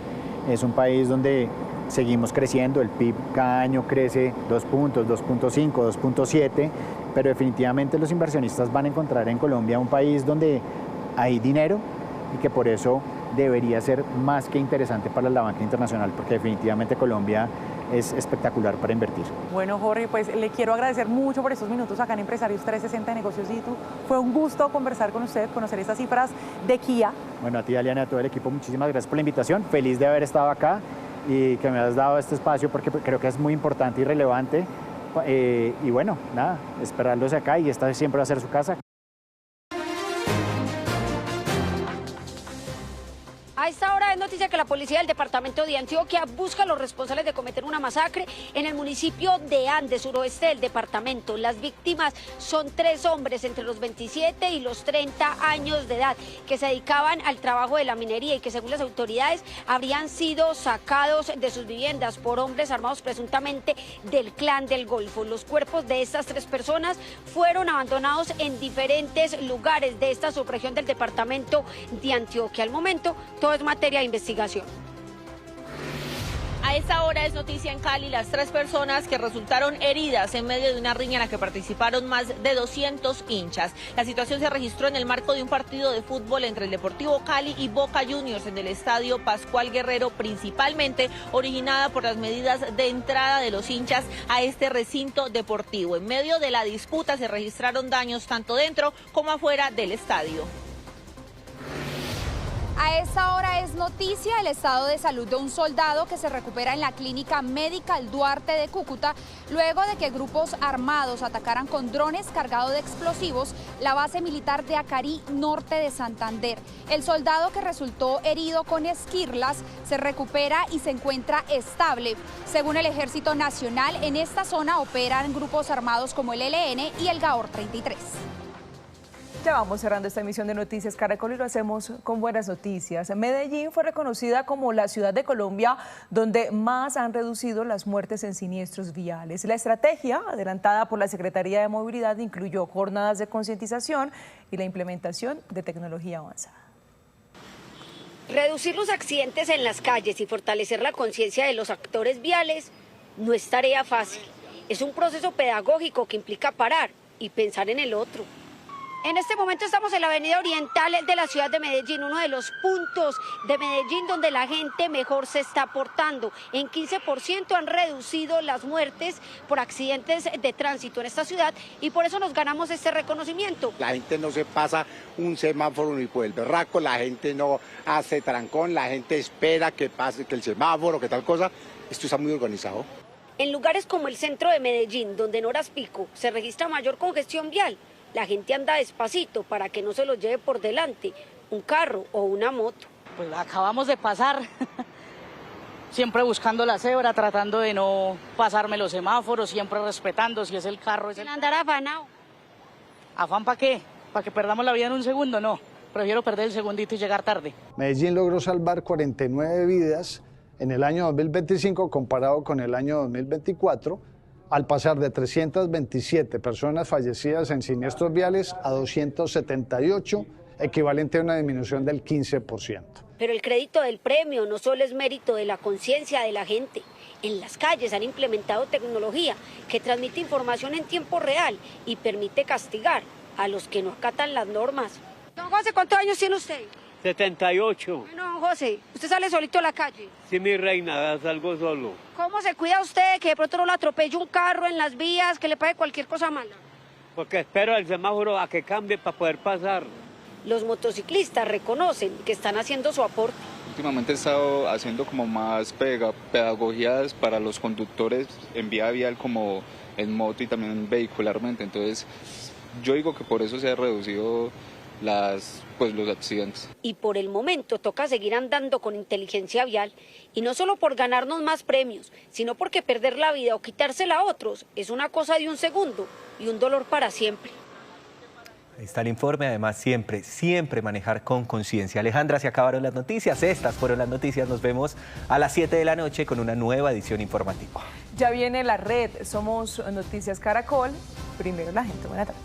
es un país donde seguimos creciendo, el PIB cada año crece 2 puntos, 2.5, 2.7, pero definitivamente los inversionistas van a encontrar en Colombia un país donde hay dinero y que por eso debería ser más que interesante para la banca internacional, porque definitivamente Colombia es espectacular para invertir. Bueno, Jorge, pues le quiero agradecer mucho por estos minutos acá en Empresarios 360 de Negocios DITU. Fue un gusto conversar con usted, conocer estas cifras de Kia. Bueno, a ti, Daliana, y a todo el equipo, muchísimas gracias por la invitación. Feliz de haber estado acá y que me has dado este espacio porque creo que es muy importante y relevante. Y bueno, nada, esperarlos acá y esta siempre va a ser su casa. A esta hora ahora es noticia que la policía del departamento de Antioquia busca a los responsables de cometer una masacre en el municipio de Andes, suroeste del departamento. Las víctimas son 3 hombres entre los 27 y los 30 años de edad que se dedicaban al trabajo de la minería y que según las autoridades habrían sido sacados de sus viviendas por hombres armados presuntamente del Clan del Golfo. Los cuerpos de estas 3 personas fueron abandonados en diferentes lugares de esta subregión del departamento de Antioquia. Al momento, todo es materia de investigación. A esta hora es noticia en Cali las 3 personas que resultaron heridas en medio de una riña en la que participaron más de 200 hinchas. La situación se registró en el marco de un partido de fútbol entre el Deportivo Cali y Boca Juniors en el estadio Pascual Guerrero, principalmente originada por las medidas de entrada de los hinchas a este recinto deportivo. En medio de la disputa se registraron daños tanto dentro como afuera del estadio. A esta hora es noticia el estado de salud de un soldado que se recupera en la clínica Medical Duarte de Cúcuta luego de que grupos armados atacaran con drones cargados de explosivos la base militar de Acarí, norte de Santander. El soldado que resultó herido con esquirlas se recupera y se encuentra estable. Según el Ejército Nacional, en esta zona operan grupos armados como el ELN y el GAOR 33. Ya vamos cerrando esta emisión de Noticias Caracol y lo hacemos con buenas noticias. Medellín fue reconocida como la ciudad de Colombia donde más han reducido las muertes en siniestros viales. La estrategia adelantada por la Secretaría de Movilidad incluyó jornadas de concientización y la implementación de tecnología avanzada. Reducir los accidentes en las calles y fortalecer la conciencia de los actores viales no es tarea fácil. Es un proceso pedagógico que implica parar y pensar en el otro. En este momento estamos en la avenida oriental de la ciudad de Medellín, uno de los puntos de Medellín donde la gente mejor se está portando. En 15% han reducido las muertes por accidentes de tránsito en esta ciudad y por eso nos ganamos este reconocimiento. La gente no se pasa un semáforo ni por el berraco, la gente no hace trancón, la gente espera que pase, que el semáforo, que tal cosa. Esto está muy organizado. En lugares como el centro de Medellín, donde en horas pico se registra mayor congestión vial, la gente anda despacito para que no se los lleve por delante un carro o una moto. Pues acabamos de pasar, siempre buscando la cebra, tratando de no pasarme los semáforos, siempre respetando si es el carro. ¿Andar afanado? ¿Afán para qué? ¿Para que perdamos la vida en un segundo? No, prefiero perder el segundito y llegar tarde. Medellín logró salvar 49 vidas en el año 2025 comparado con el año 2024, al pasar de 327 personas fallecidas en siniestros viales a 278, equivalente a una disminución del 15%. Pero el crédito del premio no solo es mérito de la conciencia de la gente. En las calles han implementado tecnología que transmite información en tiempo real y permite castigar a los que no acatan las normas. Don José, ¿cuántos años tiene usted? 78. Bueno, don José, ¿usted sale solito a la calle? Sí, mi reina, salgo solo. ¿Cómo se cuida usted que de pronto no lo atropelle un carro en las vías, que le pague cualquier cosa mala? Porque espero el semáforo a que cambie para poder pasar. Los motociclistas reconocen que están haciendo su aporte. Últimamente he estado haciendo como más pedagogías para los conductores en vía vial como en moto y también vehicularmente. Entonces yo digo que por eso se ha reducido los accidentes. Y por el momento toca seguir andando con inteligencia vial y no solo por ganarnos más premios, sino porque perder la vida o quitársela a otros es una cosa de un segundo y un dolor para siempre. Ahí está el informe, además siempre manejar con conciencia. Alejandra, se acabaron las noticias, estas fueron las noticias, nos vemos a las 7 de la noche con una nueva edición informativa. Ya viene la red, somos Noticias Caracol, primero la gente, buena tarde.